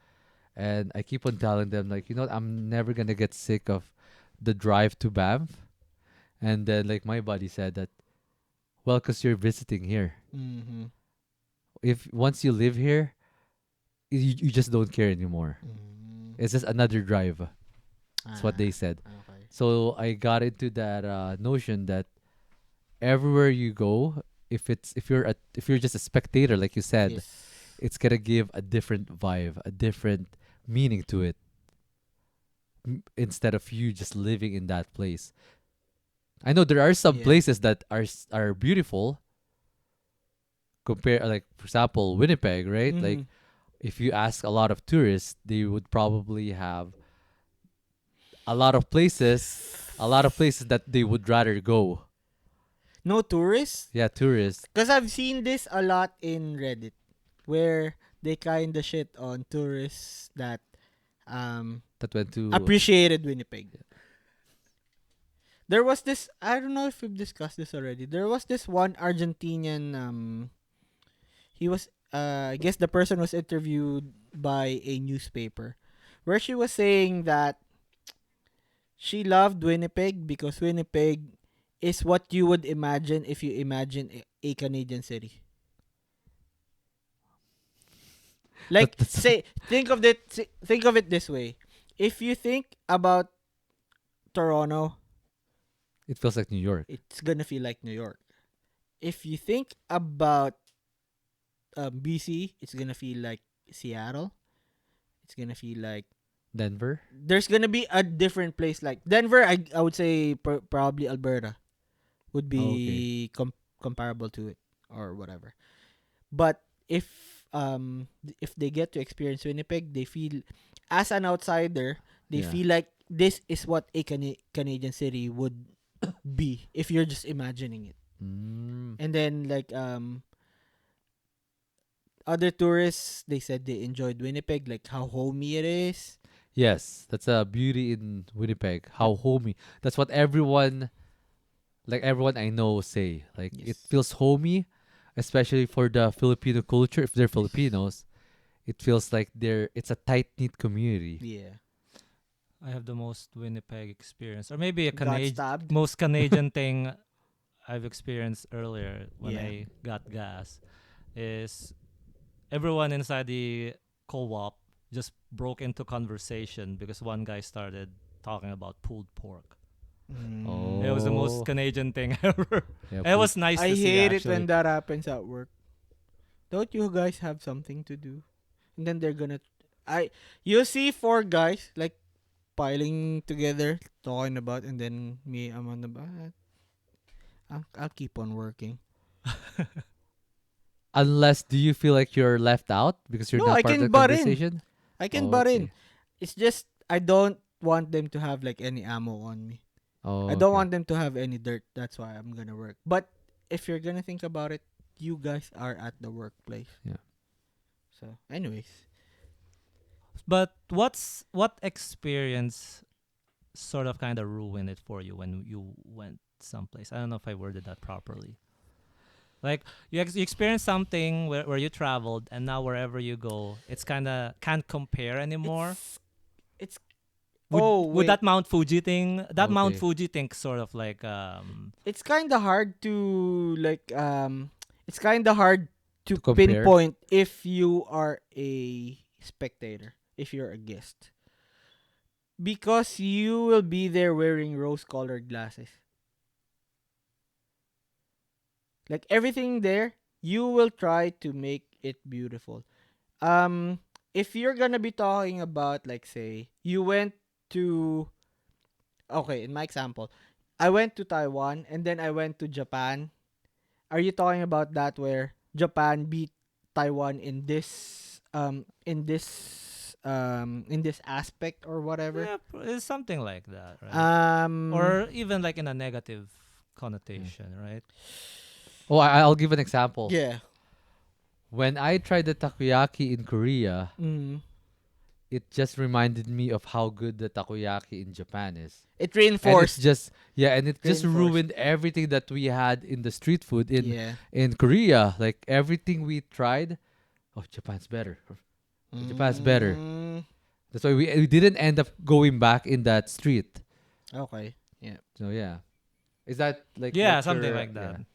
and I keep on telling them like, I'm never gonna get sick of the drive to Banff. And then like my buddy said that, well, cause you're visiting here. Mm-hmm. If once you live here, you just don't care anymore. Mm. It's just another drive. That's what they said. Okay. So I got into that notion that everywhere you go, if you're just a spectator, like you said, Yes. it's gonna give a different vibe, a different meaning to it. Instead of you just living in that place. I know there are some Yeah. places that are beautiful. Compare like for example Winnipeg, right? Like Mhm. if you ask a lot of tourists, they would probably have a lot of places that they would rather go. No tourists. Yeah, tourists Because I've seen this a lot in Reddit, where they kind of shit on tourists that that went to appreciated Winnipeg. There was this, I don't know if we've discussed this already. There was this one Argentinian, he was, I guess the person was interviewed by a newspaper, where she was saying that she loved Winnipeg because Winnipeg is what you would imagine if you imagine a Canadian city. Like That's- say think of it this way. If you think about Toronto, it feels like New York. it's gonna feel like New York. If you think about BC, it's gonna feel like Seattle. It's gonna feel like Denver. there's gonna be a different place like Denver. I would say probably Alberta would be comparable to it or whatever. But if they get to experience Winnipeg, they feel as an outsider, they Yeah. feel like this is what a Canadian city would be if you're just imagining it. Mm. And then like other tourists, they said they enjoyed Winnipeg, like how homey it is. Yes, that's a beauty in Winnipeg. How homey. That's what everyone I know say. Like it Yes. feels homey, especially for the Filipino culture. If they're Filipinos, it feels like it's a tight knit community. Yeah. I have the most Winnipeg experience, or maybe a Got Canadian stabbed. most Canadian thing I've experienced earlier when Yeah. I got gas is everyone inside the co-op just broke into conversation because one guy started talking about pulled pork. Oh. It was the most Canadian thing ever. Yeah, It was nice I to see, hate it actually. when that happens at work. Don't you guys have something to do? And then they're gonna, you see four guys like piling together, talking about, and then me, I'm on the back. I'll keep on working. Unless do you feel like you're left out because you're No, not I part of can the butt in. conversation? I can Oh, butt okay. in. It's just I don't want them to have like any ammo on me. Oh, I don't okay. want them to have any dirt. That's why I'm gonna work. But if you're gonna think about it, you guys are at the workplace. Yeah. So, anyways, But what experience sort of kind of ruined it for you when you went someplace? I don't know if I worded that properly. Like you experienced something where you traveled, and now wherever you go, it's kind of can't compare anymore. it's Would, oh, would wait. that Mount Fuji thing? That Mount Okay. Fuji thing sort of like it's kind of hard to like it's kind of hard to To compare? pinpoint if you are a spectator, if you're a guest, because you will be there wearing rose-colored glasses. Like everything there, you will try to make it beautiful. If you're gonna be talking about, like, say you went to okay, in my example, I went to Taiwan and then I went to Japan. Are you talking about that where Japan beat Taiwan in this aspect or whatever? Yeah, it's something like that, right? Um Or even like in a negative connotation, right? Oh, I'll give an example. yeah. When I tried the takoyaki in Korea, Mm. it just reminded me of how good the takoyaki in Japan is. It And it's reinforced. just and it just Reinforced. ruined everything that we had in the street food Yeah. in Korea. Like everything we tried, oh, Japan's better. Japan's better. Mm, That's why we didn't end up going back in that street. okay. Yeah. So yeah, is that like Yeah, what something your- like that.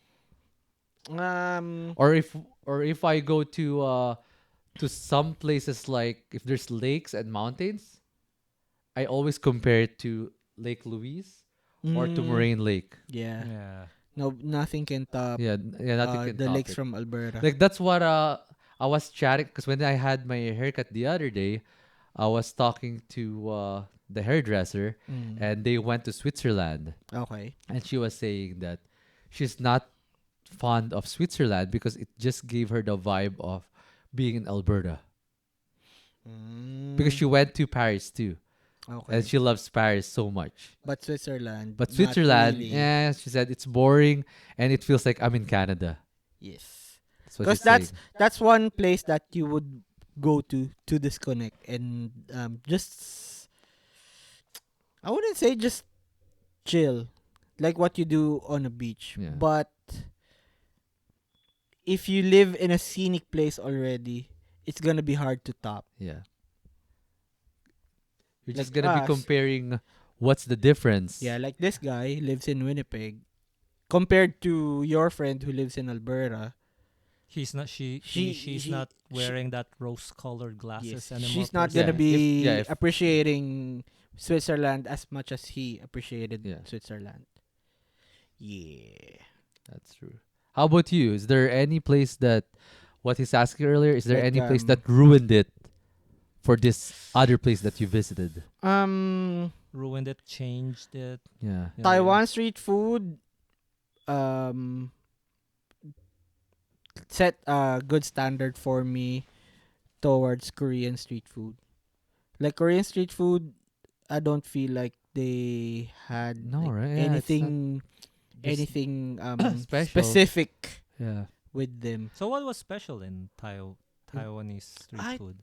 Or if I go to some places like if there's lakes and mountains, I always compare it to Lake Louise or to mm, Moraine Lake. Yeah. Yeah. No, nothing can top Yeah, nothing can the top lakes it. from Alberta. Like that's what I was chatting because when I had my haircut the other day, I was talking to the hairdresser Mm. and they went to Switzerland Okay. and she was saying that she's not fond of Switzerland because it just gave her the vibe of being in Alberta because she went to Paris too okay. and she loves Paris so much. But Switzerland. But not Switzerland, really. yeah, she said it's boring and it feels like I'm in Canada. Yes. That's what Because she's saying. that's one place that you would go to disconnect and just I wouldn't say just chill like what you do on a beach, Yeah. but if you live in a scenic place already, it's gonna be hard to top. Yeah. You're Like just gonna be us. comparing what's the difference. Yeah, like this guy lives in Winnipeg compared to your friend who lives in Alberta. He's not. She's She- not she- wearing that rose-colored glasses Yes, anymore. she's not per se. gonna Yeah, be if- appreciating Switzerland as much as he appreciated Yeah. Switzerland. Yeah. That's true. How about you? Is there any place that what he's asking earlier? Is there Like, any place that ruined it for this other place that you visited? Ruined it, changed it. Yeah. you know, Taiwan street food set a good standard for me towards Korean street food. Like Korean street food, I don't feel like they had No, like, right? Yeah, it's not just- anything Special. specific Yeah. with them. So what was special in Taiwanese street I- food?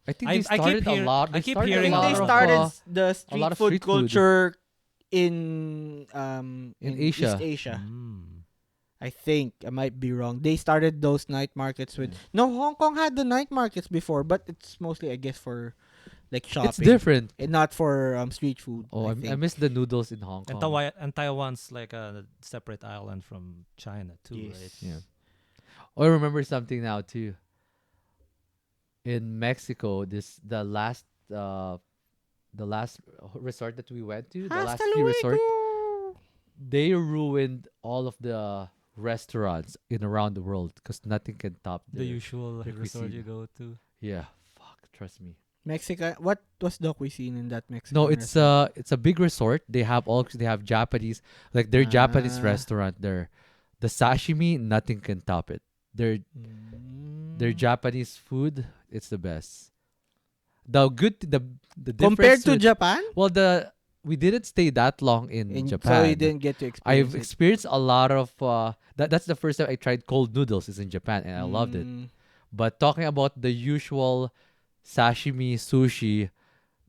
I think I- they I keep started a hear- lot. I They keep started a I think hearing lot they of, started the lot street of food street food. culture in Asia. East Asia. Mm. I think I might be wrong. They started those night markets with no Hong Kong had the night markets before, but it's mostly I guess for like shopping. It's different. and not for street food. Oh, I think. miss the noodles in Hong Kong. And Taiwan's like a separate island from China too, Yes. right? Yeah. Oh, I remember something now too. In Mexico, the last resort that we went to, the last Hasta ski resort, luego. they ruined all of the restaurants in around the world because nothing can top The their- usual their resort you cuisine. go to. Yeah, fuck, trust me. Mexican. What was the cuisine in that Mexican? No, it's a big resort. They have Japanese, like their Japanese Ah. restaurant there. The sashimi, nothing can top it. Their Japanese food, it's the best. The compared difference to with- Japan. well, we didn't stay that long in So Japan. you didn't get to experience I've it. experienced a lot of that's the first time I tried cold noodles is in Japan and I loved it. Mm, But talking about the usual sashimi sushi,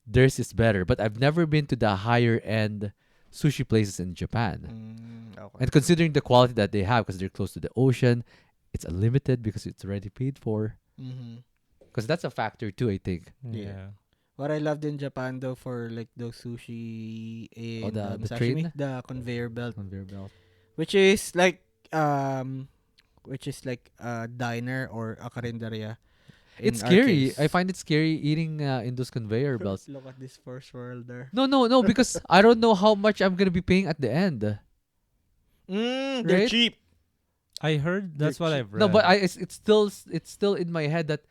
theirs is better. But I've never been to the higher end sushi places in Japan. Okay. And considering the quality that they have, because they're close to the ocean, it's unlimited because it's already paid for. Mhm. Because that's a factor too, I think. Yeah. What I loved in Japan though for like those sushi and the sashimi, train? the conveyor belt, Conveyor belt. which is like a diner or a carinderia. in It's our scary. case. I find it scary eating in those conveyor belts. Look at this first worlder. No, because I don't know how much I'm gonna be paying at the end. They're Right? cheap. I heard that's what I've read. No, but it's still in my head that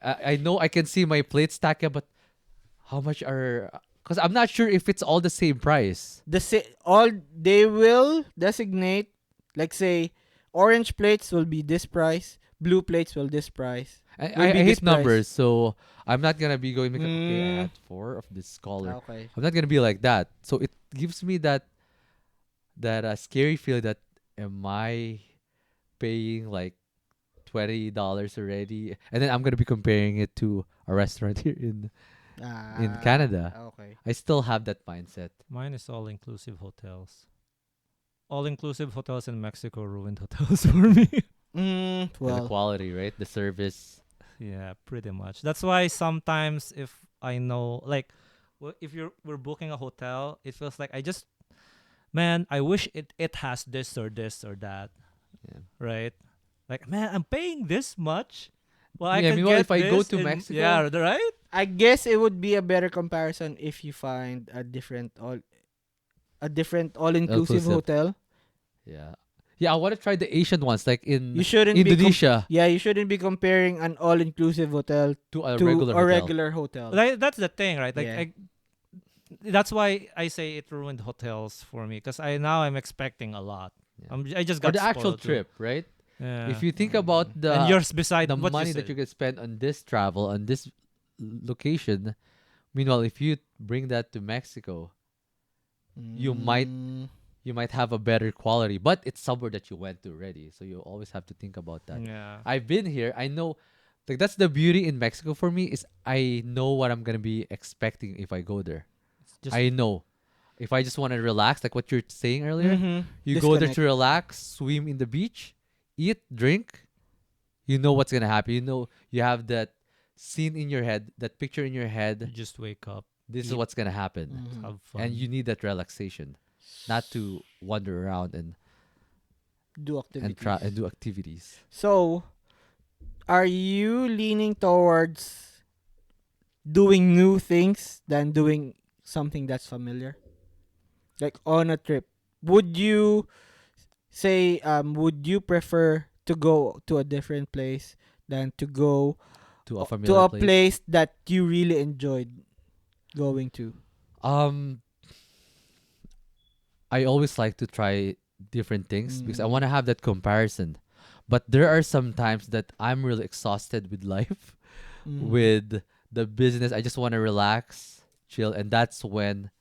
I know I can see my plate stacking, but how much are? Because I'm not sure if it's all the same price. All they will designate, like say, orange plates will be this price, blue plates will this price. I, Will I, be I this hate numbers, price. so I'm not gonna be going. Okay, I Mm. had 4 of this color. Okay. I'm not gonna be like that. So it gives me that scary feeling that am I paying like $20 already, and then I'm gonna be comparing it to a restaurant here in Canada. Okay. I still have that mindset. Mine is all inclusive hotels. All inclusive hotels in Mexico ruined hotels for me. And the Well, quality, right? The service. Yeah, pretty much. That's why sometimes if I know, like, if we're booking a hotel, it feels like man, I wish it has this or this or that, Yeah. right? Like, man, I'm paying this much. Well, I Yeah, could meanwhile, get if I go this to in, Mexico, yeah, right? I guess it would be a better comparison if you find a different all inclusive Inclusive. hotel. Yeah. Yeah, I want to try the Asian ones, like in You shouldn't Indonesia, yeah, you shouldn't be comparing an all inclusive hotel to a to regular a hotel. regular hotel. Like, that's the thing, right? Like, Yeah. that's why I say it ruined hotels for me, because I'm expecting a lot. Yeah. I just Or got the actual spoiled too. trip, right? Yeah. If you think about and yours beside the what money you that you said. can spend on this travel, on this location, meanwhile, if you bring that to Mexico, you might Mm, you might have a better quality, but it's somewhere that you went to already, so you always have to think about that. Yeah. I've been here. I know, like that's the beauty in Mexico for me is I know what I'm gonna be expecting if I go there. It's just I know. If I just want to relax, like what you're saying earlier, mhm. you go there Disconnect. to relax, swim in the beach, eat, drink. You know what's gonna happen. You know you have that scene in your head, that picture in your you head. just wake up, This is Yep. what's gonna happen, Mhm. have fun. and you need that relaxation, not to wander around Do and activities. try and do activities. So, are you leaning towards doing new things than doing something that's familiar? Like on a trip, would you would you prefer to go to a different place than to go To a to familiar a place. place that you really enjoyed going to? Um, I always like to try different things because I want to Mm. have that comparison. But there are some times that I'm really exhausted with life, Mhm. with the business. I just want to relax, chill, and that's when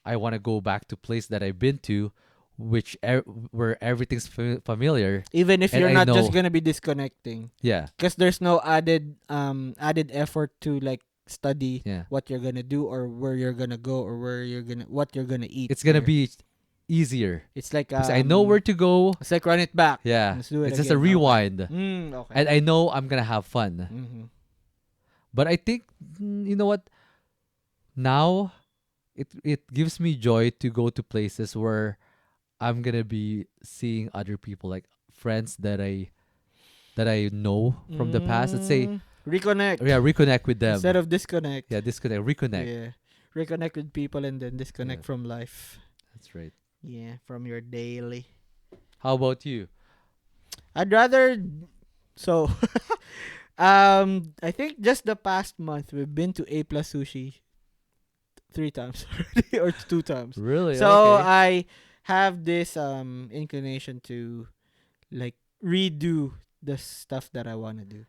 I want to go back to place that I've been to, where everything's familiar. Even if and you're I not just know- gonna be disconnecting, Yeah, because there's no added effort to like study yeah. what you're gonna do or where you're gonna go or what you're gonna eat. It's gonna there. be easier It's like because I know where to go. it's like run it back. Yeah, Let's do it it's just a again. Okay. rewind, Okay. and I know I'm gonna have fun. Mhm. But I think you know what? Now it gives me joy to go to places where I'm gonna be seeing other people, like friends that I know from the past. Let's say, Reconnect. yeah, reconnect with them. Instead of disconnect. Yeah, disconnect, reconnect. Yeah. Reconnect with people and then disconnect Yeah. from life. That's right. Yeah, from your daily. How about you? I'd rather so I think just the past month we've been to A Plus Sushi 3 times already or 2 times. Really? So okay. I have this inclination to like redo the stuff that I want to do.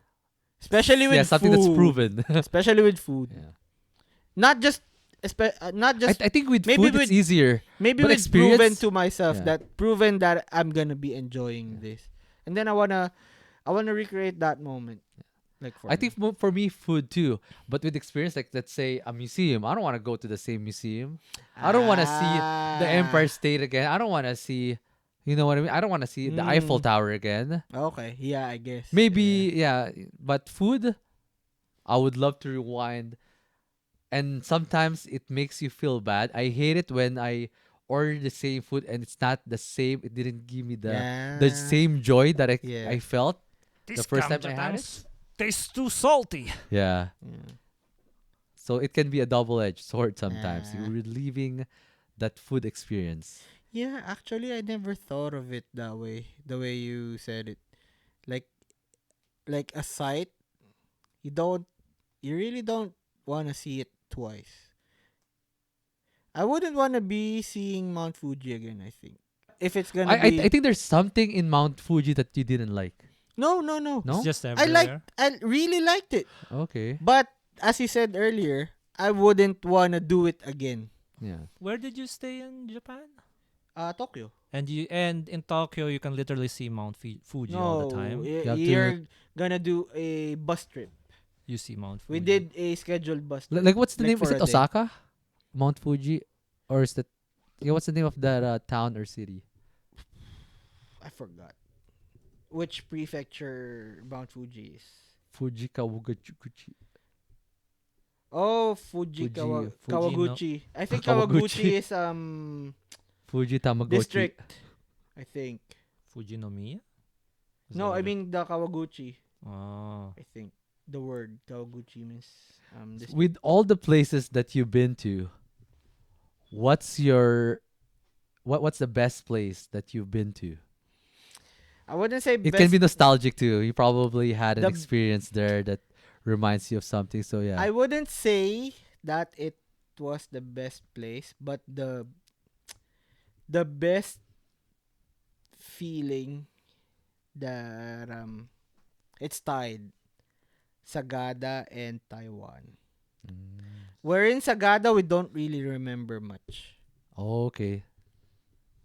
Especially with yeah, something that's food. proven. Especially with food. yeah. Not just I think with maybe food with- it's easier. maybe but with proven experience- to myself yeah. that I'm gonna be enjoying this. And then I wanna recreate that moment. Like for I me. think for me, food too. But with experience, like let's say a museum, I don't want to go to the same museum. I don't want to see the Empire State again. I don't want to see, you know what I mean? I don't want to see the Eiffel Mm. Tower again. Okay, yeah, I guess. Maybe, yeah. But food, I would love to rewind. And sometimes it makes you feel bad. I hate it when I order the same food and it's not the same. It didn't give me the same joy that Yeah. I felt This the first time I had it. tastes too salty. Yeah. Yeah. So it can be a double-edged sword sometimes. Yeah. You're reliving that food experience. Yeah, actually I never thought of it that way. The way you said it. Like a sight, you really don't want to see it twice. I wouldn't want to be seeing Mount Fuji again, I think. If it's gonna be I think there's something in Mount Fuji that you didn't like. no. No? It's just I everywhere. really liked it. Okay. But as you said earlier, I wouldn't wanna do it again. Yeah. Where did you stay in Japan? Tokyo. And in Tokyo you can literally see Mount Fuji all the time. You have to- You're gonna do a bus trip. You see Mount Fuji. We did a scheduled bus trip. Like what's the Like name? Is for it a day. Osaka? Mount Fuji? Or is that what's the name of that town or city? I forgot which prefecture Mount Fuji is. Fuji Kawaguchi. Oh, Fuji, Fuji- Kawaguchi. I think Kawaguchi. Kawaguchi is Fuji Tamagotchi. district. I think. Fujinomiya? Is No, that I what it- mean the Kawaguchi. Oh. I think the word Kawaguchi means district. With all the places that you've been to, what's the best place that you've been to? I wouldn't say It best. can be nostalgic too. You probably had an The- experience there that reminds you of something. So yeah. I wouldn't say that it was the best place, but the best feeling that it's tied Sagada and Taiwan. Where in Sagada we don't really remember much Oh, okay.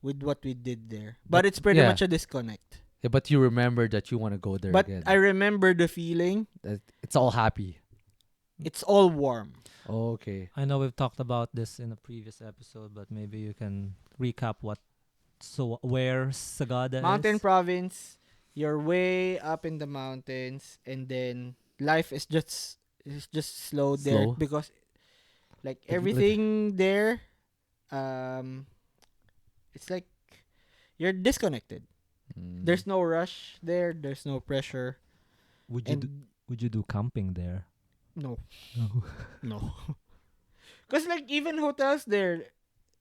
with what we did there, But- but it's pretty yeah. much a disconnect. Yeah, but you remember that you want to go there But again. I remember the feeling. That it's all happy. It's all warm. Oh, okay. I know we've talked about this in a previous episode, but maybe you can recap where Sagada Mountain is. province. You're way up in the mountains, and then life is just slow there Slow? because like Like- everything there, it's like you're disconnected. Mm. There's no rush there. There's no pressure. Would And you do camping there? no, No. no. Cause like even hotels there,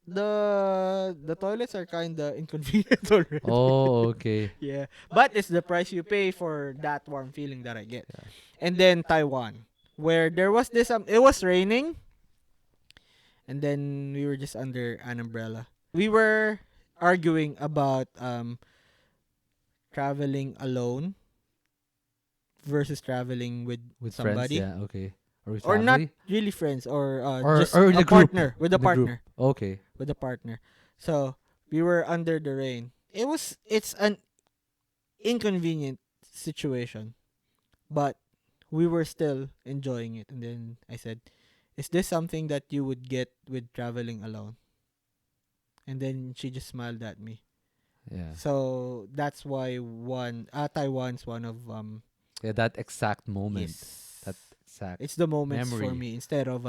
the toilets are kinda inconvenient already. Oh, okay. Yeah, but it's the price you pay for that warm feeling that I get. Yeah. And then Taiwan, where there was this it was raining, and then we were just under an umbrella. We were arguing about traveling alone versus traveling with With somebody. friends, yeah, okay. Or with Or not family? really friends, or Or- just or in a a group. partner with a In a group. partner Okay. with a partner. So we were under the rain. It's an inconvenient situation, but we were still enjoying it. And then I said, "Is this something that you would get with traveling alone?" And then she just smiled at me. Yeah. So that's why Taiwan's one of Yeah, that exact moment. yes. That exact. It's the moments for memory. me instead of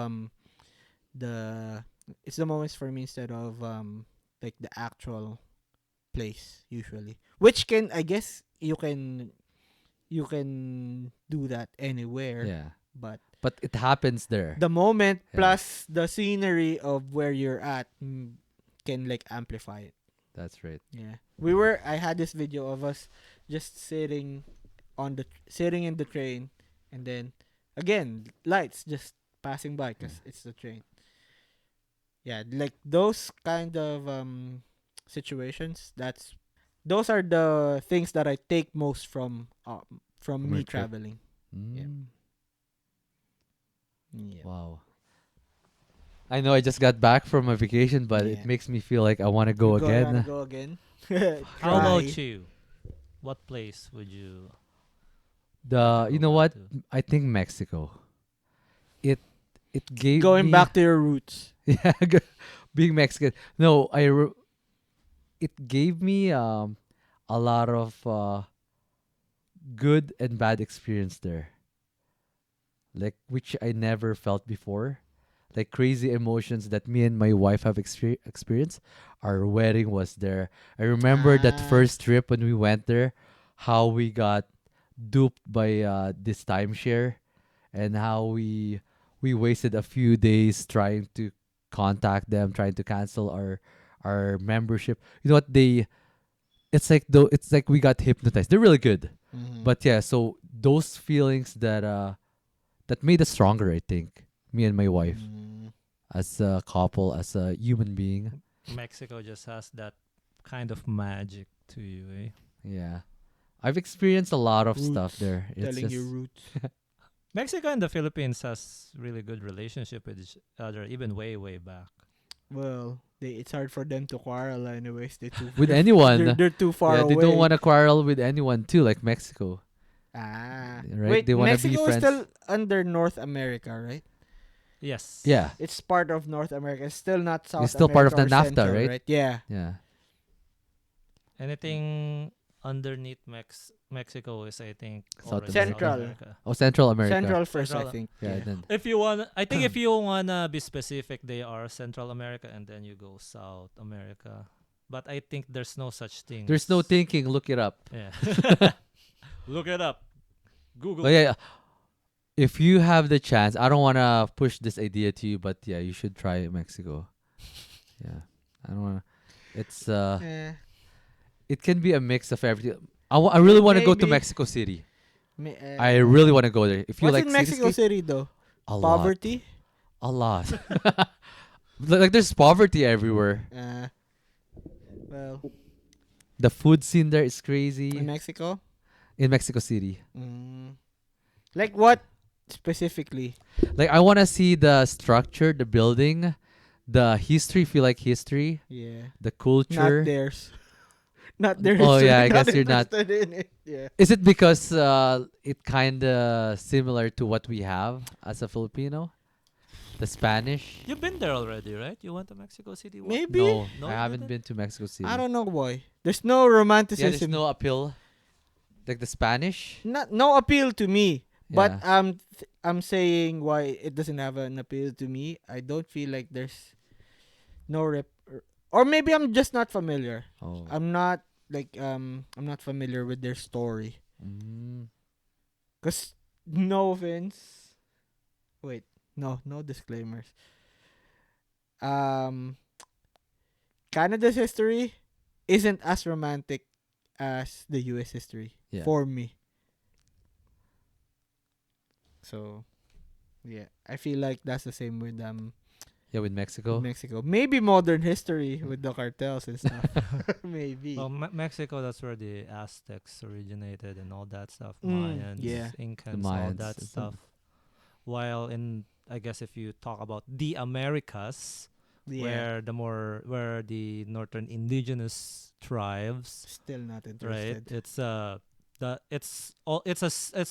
it's the moments for me instead of like the actual place usually, which can I guess you can do that anywhere, Yeah. but But it happens there. the moment Yeah. plus the scenery of where you're at can like amplify it. That's right. Yeah, I had this video of us just sitting in the train, and then again lights just passing by because it's the train. Yeah, like those kind of situations. Those are the things that I take most from From me your trip. traveling. Mm. Yeah. Wow. I know I just got back from a vacation, but Yeah. it makes me feel like I want to go Wanna again. Go again. How about Try. you? What place would you? You know go what? back to? I think Mexico. It gave Going me, back to your roots. yeah, being Mexican. No, it gave me a lot of good and bad experience there. Like which I never felt before. Like crazy emotions that me and my wife have experienced. Our wedding was there. I remember that Ah. first trip when we went there, how we got duped by this timeshare, and how we wasted a few days trying to contact them, trying to cancel our membership. You know what it's like we got hypnotized. They're really good. Mhm. But yeah, so those feelings that made us stronger, I think. Me and my wife, Mm. as a couple, as a human being. Mexico just has that kind of magic to you, eh? Yeah. I've experienced a lot of stuff Roots. there. It's Telling just you roots. Mexico and the Philippines has really good relationship with each other, even way, way back. Well, it's hard for them to quarrel anyways. with they're, anyone. they're too far Yeah, away. they don't want to quarrel with anyone too, like Mexico. Ah. Right? Wait, They wanna be Mexico is friends. still under North America, right? Yes. Yeah. It's part of North America. It's still not South It's still part of America the or NAFTA, Central, right? Yeah. Yeah. Anything underneath Mexico is, I think, South already Central. America. Oh, Central America. Central first, Central, I think. Yeah, Yeah. then If you want, I think if you wanna be specific, they are Central America, and then you go South America. But I think there's no such thing. there's no thinking, look it up. Yeah. Look it up. Google. But yeah, if you have the chance, I don't want to push this idea to you, but yeah, you should try Mexico. Yeah. I don't want to it's Eh, it can be a mix of everything. I really want to go to Maybe. Mexico City. may- I really want to go there. If you What's like in Mexico cityscape, City though? a lot. Poverty? A lot. Like there's poverty everywhere. Well, The food scene there is crazy in Mexico? in Mexico City. Mm. Like what specifically? Like I want to see the structure, the building, the history. If you like history, Yeah. the culture. Not theirs. Not theirs. Oh, so yeah, I you're guess you're not- interested in it. Yeah. Is it because it kind of similar to what we have as a Filipino? The Spanish? You've been there already, right? You went to Mexico City. What? Maybe. No, No, I you haven't didn't? been to Mexico City. I don't know why. There's no Yeah, romanticism. there's no appeal. Like the Spanish? No appeal to me. But Yeah. I'm saying why it doesn't have an appeal to me. I don't feel like there's no or maybe I'm just not familiar. Oh. I'm not I'm not familiar with their story. Mm. Cause no offense. Wait, no disclaimers. Um, Canada's history isn't as romantic as the U.S. history Yeah. for me. So, yeah, I feel like that's the same with Yeah, with Mexico. Mexico. Maybe modern history with the cartels and stuff. Maybe. Well, Mexico, that's where the Aztecs originated and all that stuff. Mm, Mayans, yeah. Incans, The all Mayans, that it's a- stuff. While I guess if you talk about the Americas, Yeah. where the northern indigenous tribes, Still not right? interested. It's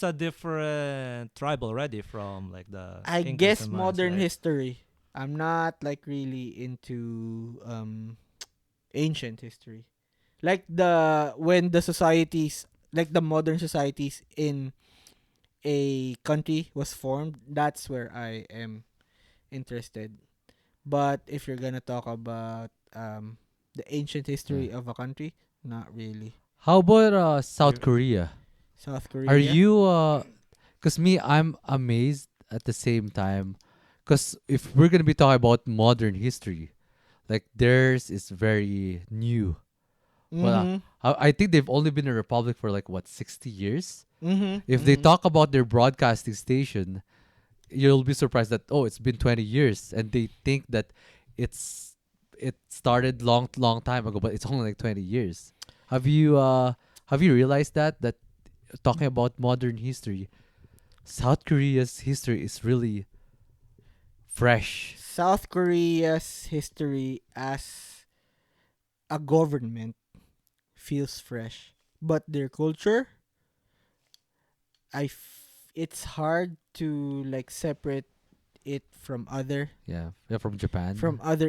a different tribe already from like the I Incans guess and Mayans, modern right? history. I'm not like really into ancient history. Like when the societies, like the modern societies in a country was formed, that's where I am interested. But if you're gonna talk about the ancient history of a country, not really. How about South You're- Korea? South Korea. Are you cuz me I'm amazed at the same time cuz if we're going to be talking about modern history, like theirs is very new. Well, I think they've only been a republic for like what 60 years. If they talk about their broadcasting station, you'll be surprised that it's been 20 years and they think that it started long time ago, but it's only like 20 years. Have you realized that talking about modern history, South Korea's history is really fresh. South Korea's history as a government feels fresh, but their culture, it's hard to like separate it from other Yeah, from Japan.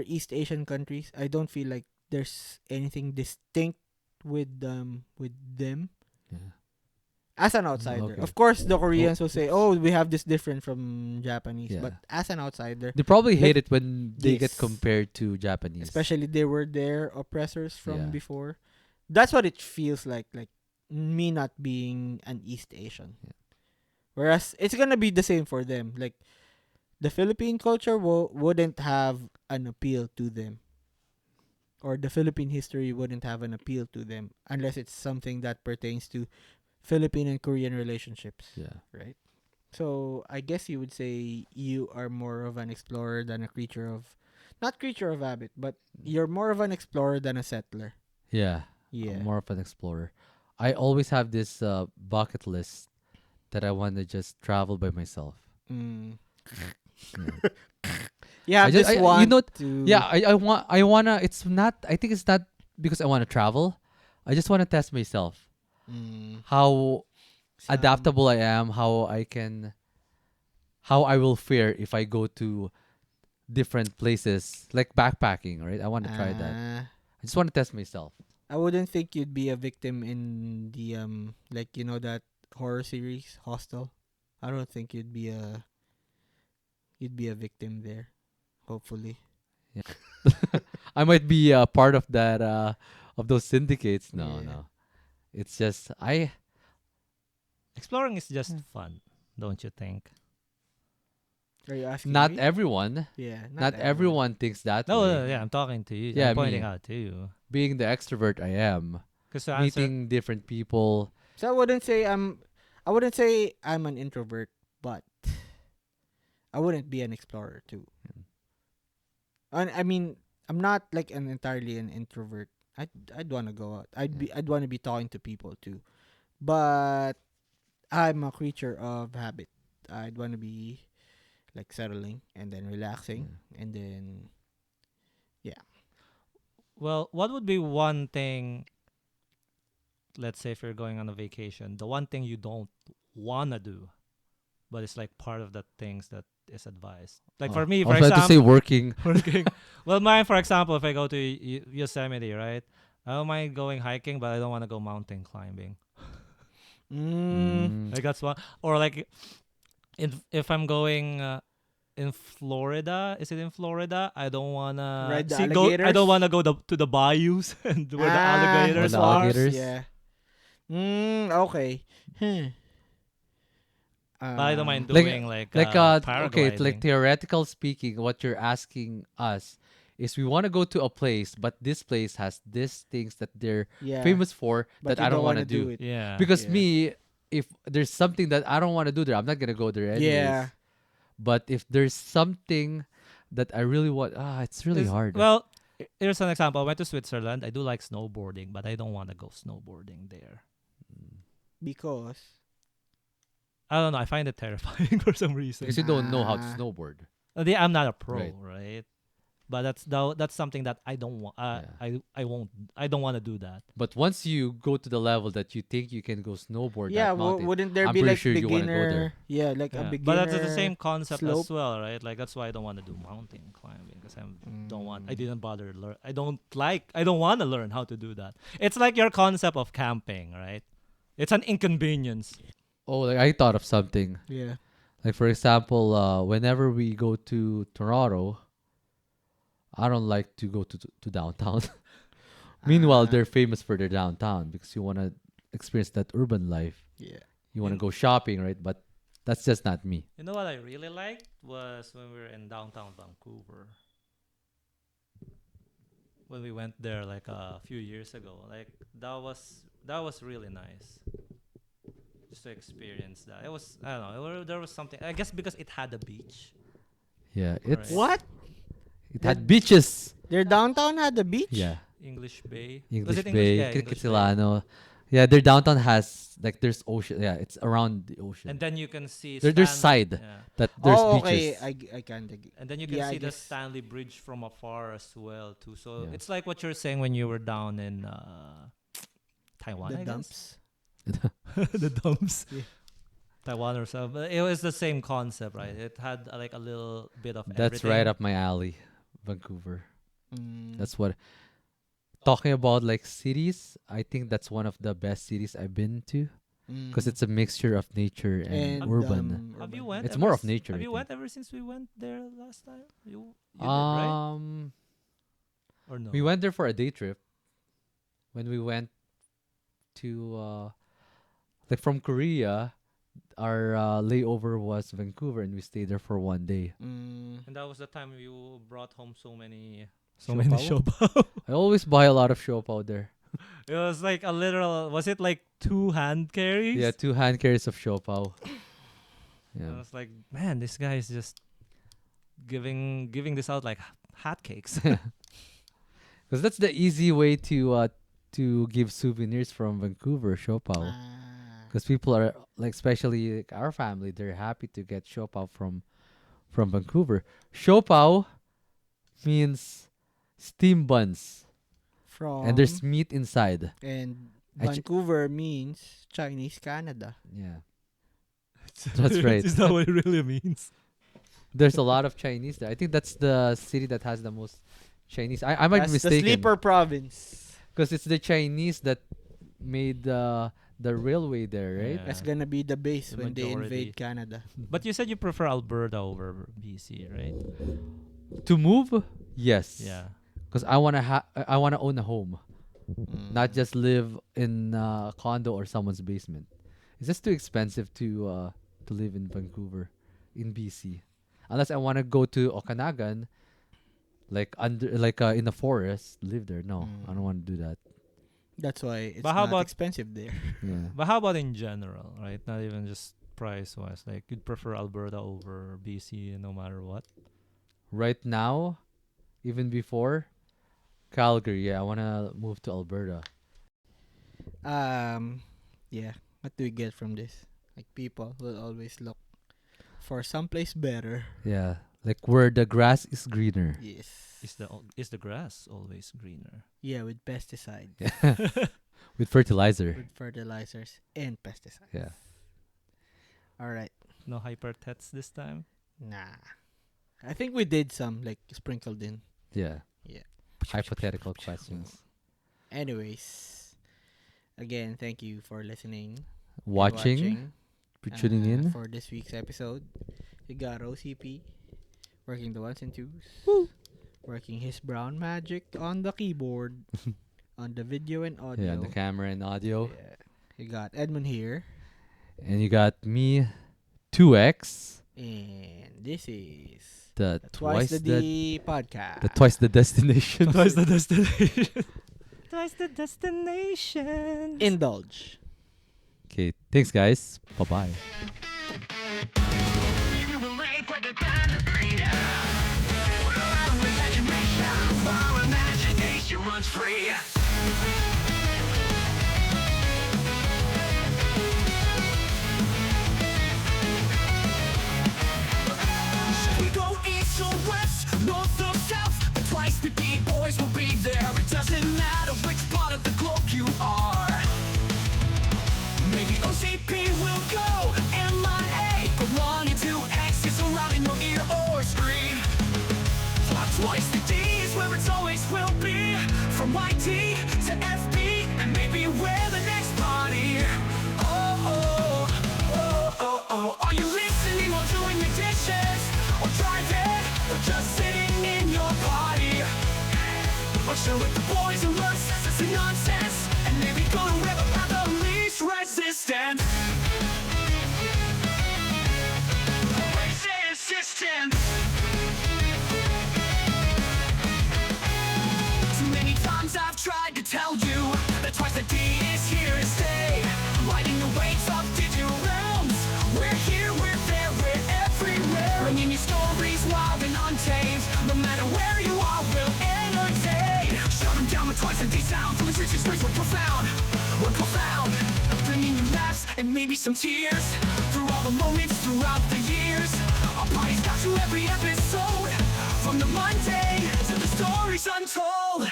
East Asian countries. I don't feel like there's anything distinct with them Yeah. as an outsider. okay. Of course, the Koreans will say, "Oh, we have this different from Japanese," Yeah. but as an outsider, They probably Like- hate it when they get Yes. compared to Japanese. especially they were their oppressors from Yeah. before. That's what it feels like me not being an East Asian. Yeah. Whereas it's gonna be the same for them. Like the Philippine culture wouldn't have an appeal to them, or the Philippine history wouldn't have an appeal to them unless it's something that pertains to Philippine and Korean relationships, Yeah. right? So I guess you would say you are more of an explorer than a creature of, not creature of habit, but you're more of an explorer than a settler. Yeah, I'm Yeah. more of an explorer. I always have this bucket list that I want to just travel by myself. Mm. Yeah. You have this you one know, to. yeah, I wanna. It's not. I think it's not because I wanna travel. I just wanna test myself Mm, how some- adaptable I am, how I will fare if I go to different places like backpacking. Right, I want to try that. Ah, I just want to test myself. I wouldn't think you'd be a victim in the like that horror series Hostel. I don't think you'd be a victim there. Hopefully. I might be part of that of those syndicates. No, Yeah. no. It's just I Exploring is just Hmm. fun, don't you think? Are you asking not me? everyone. Yeah, Not everyone thinks that No, way. no, yeah, I'm talking to you. Yeah, I'm pointing me. out to you. Being the extrovert I am, Because to answer, meeting different people. So I wouldn't say I'm an introvert, but I wouldn't be an explorer too. And I mean, I'm not like an entirely an introvert. I'd want to go out. I'd want to be talking to people too. But I'm a creature of habit. I'd want to be like settling and then relaxing and then well, what would be one thing, let's say if you're going on a vacation, the one thing you don't want to do, but it's like part of the things that is advised? Like for me, I for was about to say example, working. working. Well, mine, for example, if I go to Yosemite, right? I don't mind going hiking, but I don't want to go mountain climbing. mm, Like that's one. Or like, if I'm going in Florida, is it in Florida? I don't wanna Ride the I don't alligators? wanna go to the bayous and where the alligators the are. alligators? Yeah. Okay. But I don't mind Like- doing like Okay, like paragliding. theoretical speaking, what you're asking us is we want to go to a place, but this place has these things that they're Yeah. famous for but that you I don't want wanna to do. it. Yeah. Because Yeah. me, if there's something that I don't want to do there, I'm not gonna go there anyways. Yeah. But if there's something that I really want, it's really Is- hard. Well, here's an example. I went to Switzerland. I do like snowboarding, but I don't want to go snowboarding there. Because I don't know. I find it terrifying for some reason. because you don't know how to Ah. snowboard. I'm not a pro, Right. right? But that's something that I don't want. Yeah. I won't. I don't want to do that. But once you go to the level that you think you can go snowboard yeah, that mountain, wouldn't there I'm be pretty like sure you wanna go beginner? there. Yeah, like a Yeah. beginner. But that's the same concept slope. as well, right? Like that's why I don't want to do mountain climbing because I don't want. I Mm. didn't bother learn. I don't like. I don't want to learn how to do that. It's like your concept of camping, right? It's an inconvenience. oh, like I thought of something. Yeah. Like for example, whenever we go to Toronto, I don't like to go to downtown. Meanwhile, Ah, they're famous for their downtown because you want to experience that urban life. Yeah. You want to In- go shopping, right? But that's just not me. You know what I really liked was when we were in downtown Vancouver. When we went there like a few years ago, like that was really nice. Just to experience that. It was I don't know. There was something. I guess because it had a beach. Yeah, it's Right. What? it had beaches. Their downtown had a beach? Yeah, English Bay. Was English it Bay, Yeah, English Bay. Kitzilano. Yeah, their downtown has like there's ocean. Yeah, it's around the ocean. And then you can see There's side Yeah. that there's Oh, beaches. okay. I can't. And then you can Yeah, I see the guess. Stanley Bridge from afar as well too. So Yeah. it's like what you're saying when you were down in Taiwan. The I guess. dumps. The dumps. Yeah. Taiwan or something. But it was the same concept, right? It had like a little bit of That's everything. right up my alley, Vancouver. Mm. That's what. Talking about like cities, I think that's one of the best cities I've been to because it's a mixture of nature and, urban. Have you urban. went? It's ever more of s- nature, Have I you think. went ever since we went there last time? You did, right? Or no? We went there for a day trip. When we went to like from Korea, our layover was Vancouver, and we stayed there for one day. Mm. And that was the time you brought home so many Siopao? siopao. I always buy a lot of siopao there. It was like a literal. Was it like 2 hand carries? Yeah, 2 hand carries of siopao. I Yeah. was like, man, this guy is just giving this out like hotcakes. Because that's the easy way to give souvenirs from Vancouver, Siopao. Ah, Because people are like, especially like our family, they're happy to get Siopao from Vancouver. Siopao means steam buns, from and there's meat inside. and Actu- Vancouver means Chinese Canada. Yeah, That's right. Is that what it really means? there's a lot of Chinese there. I think that's the city that has the most Chinese. I might be That's the mistaken, sleeper province. because it's the Chinese that made the railway there, right? Yeah. That's gonna be the base The when they majority. invade Canada. But you said you prefer Alberta over BC, right? To move, yes. Yeah. Because I wanna own a home, not Mm. just live in a condo or someone's basement. It's just too expensive to live in Vancouver, in BC, unless I wanna go to Okanagan, like in the forest, live there. No, I don't Mm. want to do that. That's why it's But how not about- expensive there. Yeah. But how about in general, right? Not even just price wise. Like you'd prefer Alberta over BC no matter what. Right now, even before Calgary, yeah, I wanna move to Alberta. Yeah. What do we get from this? Like people will always look for someplace better. Yeah, like where the grass is greener. Yes. Is the grass always greener? Yeah, with pesticides, With fertilizer. with fertilizers and pesticides. Yeah. All right. No hypertets this time. Nah. I think we did some like sprinkled in. Yeah. Yeah. Hypothetical questions. Anyways, again, thank you for listening. and Watching, for tuning in. for this week's episode. We got OCP working the ones and twos, working his brown magic on the keyboard, on the video and audio. Yeah, the camera and audio. Yeah. You got Edmund here, And you got me, 2X, and this is the the twice Twice the the D podcast. the twice the destination. Twice the destination. Twice the destination. Indulge. Okay, thanks guys. Bye bye. We go east or west, north or south, the twice the D boys will be there. It doesn't matter which part of the globe you are. Maybe OCP will go MIA, but 1 and 2X is around in your ear or screen. Twice the D is where it's always will be. From YT to FB, and maybe where the next party. Oh, oh, oh, oh, oh. Are you listening or doing the dishes? Or driving? Or just sitting in your party? Or chill with the boys and learn sense and nonsense? And maybe go to wherever path the least resistance. Resistance. Too many times I've tried to tell you that twice the D is here to stay. Riding the waves of digital realms. We're here, we're there, we're everywhere. Bringing you stories wild and untamed. No matter where you are, we'll entertain. Shutting down with twice the D sound. From the richest ways, we're profound. We're profound. Bringing you laughs and maybe some tears. Through all the moments throughout the years. Our party's got you every episode. From the Monday to the stories untold.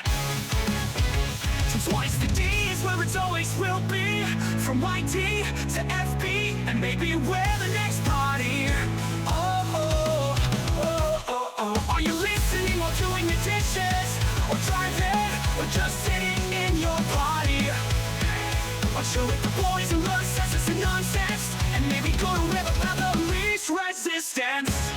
Twice the D is where it's always will be. From YT to FB, and maybe where the next party. Oh, oh, oh, oh, oh. Are you listening or doing the dishes? Or driving? Or just sitting in your party? Or chill with the boys and learn sense and nonsense? And maybe go to wherever path the least resistance.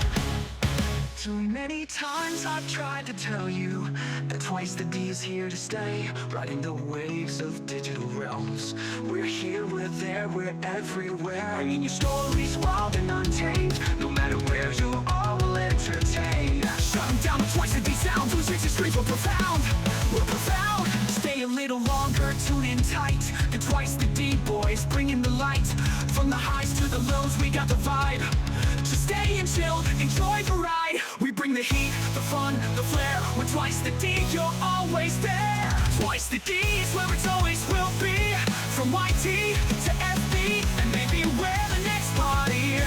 Too many times I've tried to tell you that twice the D is here to stay. Riding the waves of digital realms. We're here, we're there, we're everywhere. Bringing you stories wild and untamed. No matter where you are, we'll entertain. Shutting down the twice the D sound. Whose reach streets we're profound. We're profound. Stay a little longer, tune in tight. The twice the D boys bringing the light. From the highs to the lows, we got the vibe. So stay and chill, enjoy the ride. We bring the heat, the fun, the flair. With Twice the D, you're always there. Twice the D is where it always will be. From YT to FB, and maybe where the next party.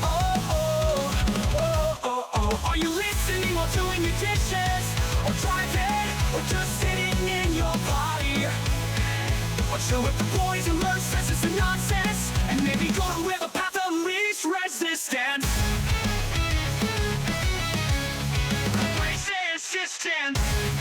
Oh, oh, oh, oh, oh. Are you listening while doing your dishes? Or driving, or just sitting in your body? Or chill with the boys and learn stresses and nonsense. And maybe go to where the path of least resistance. Resistance.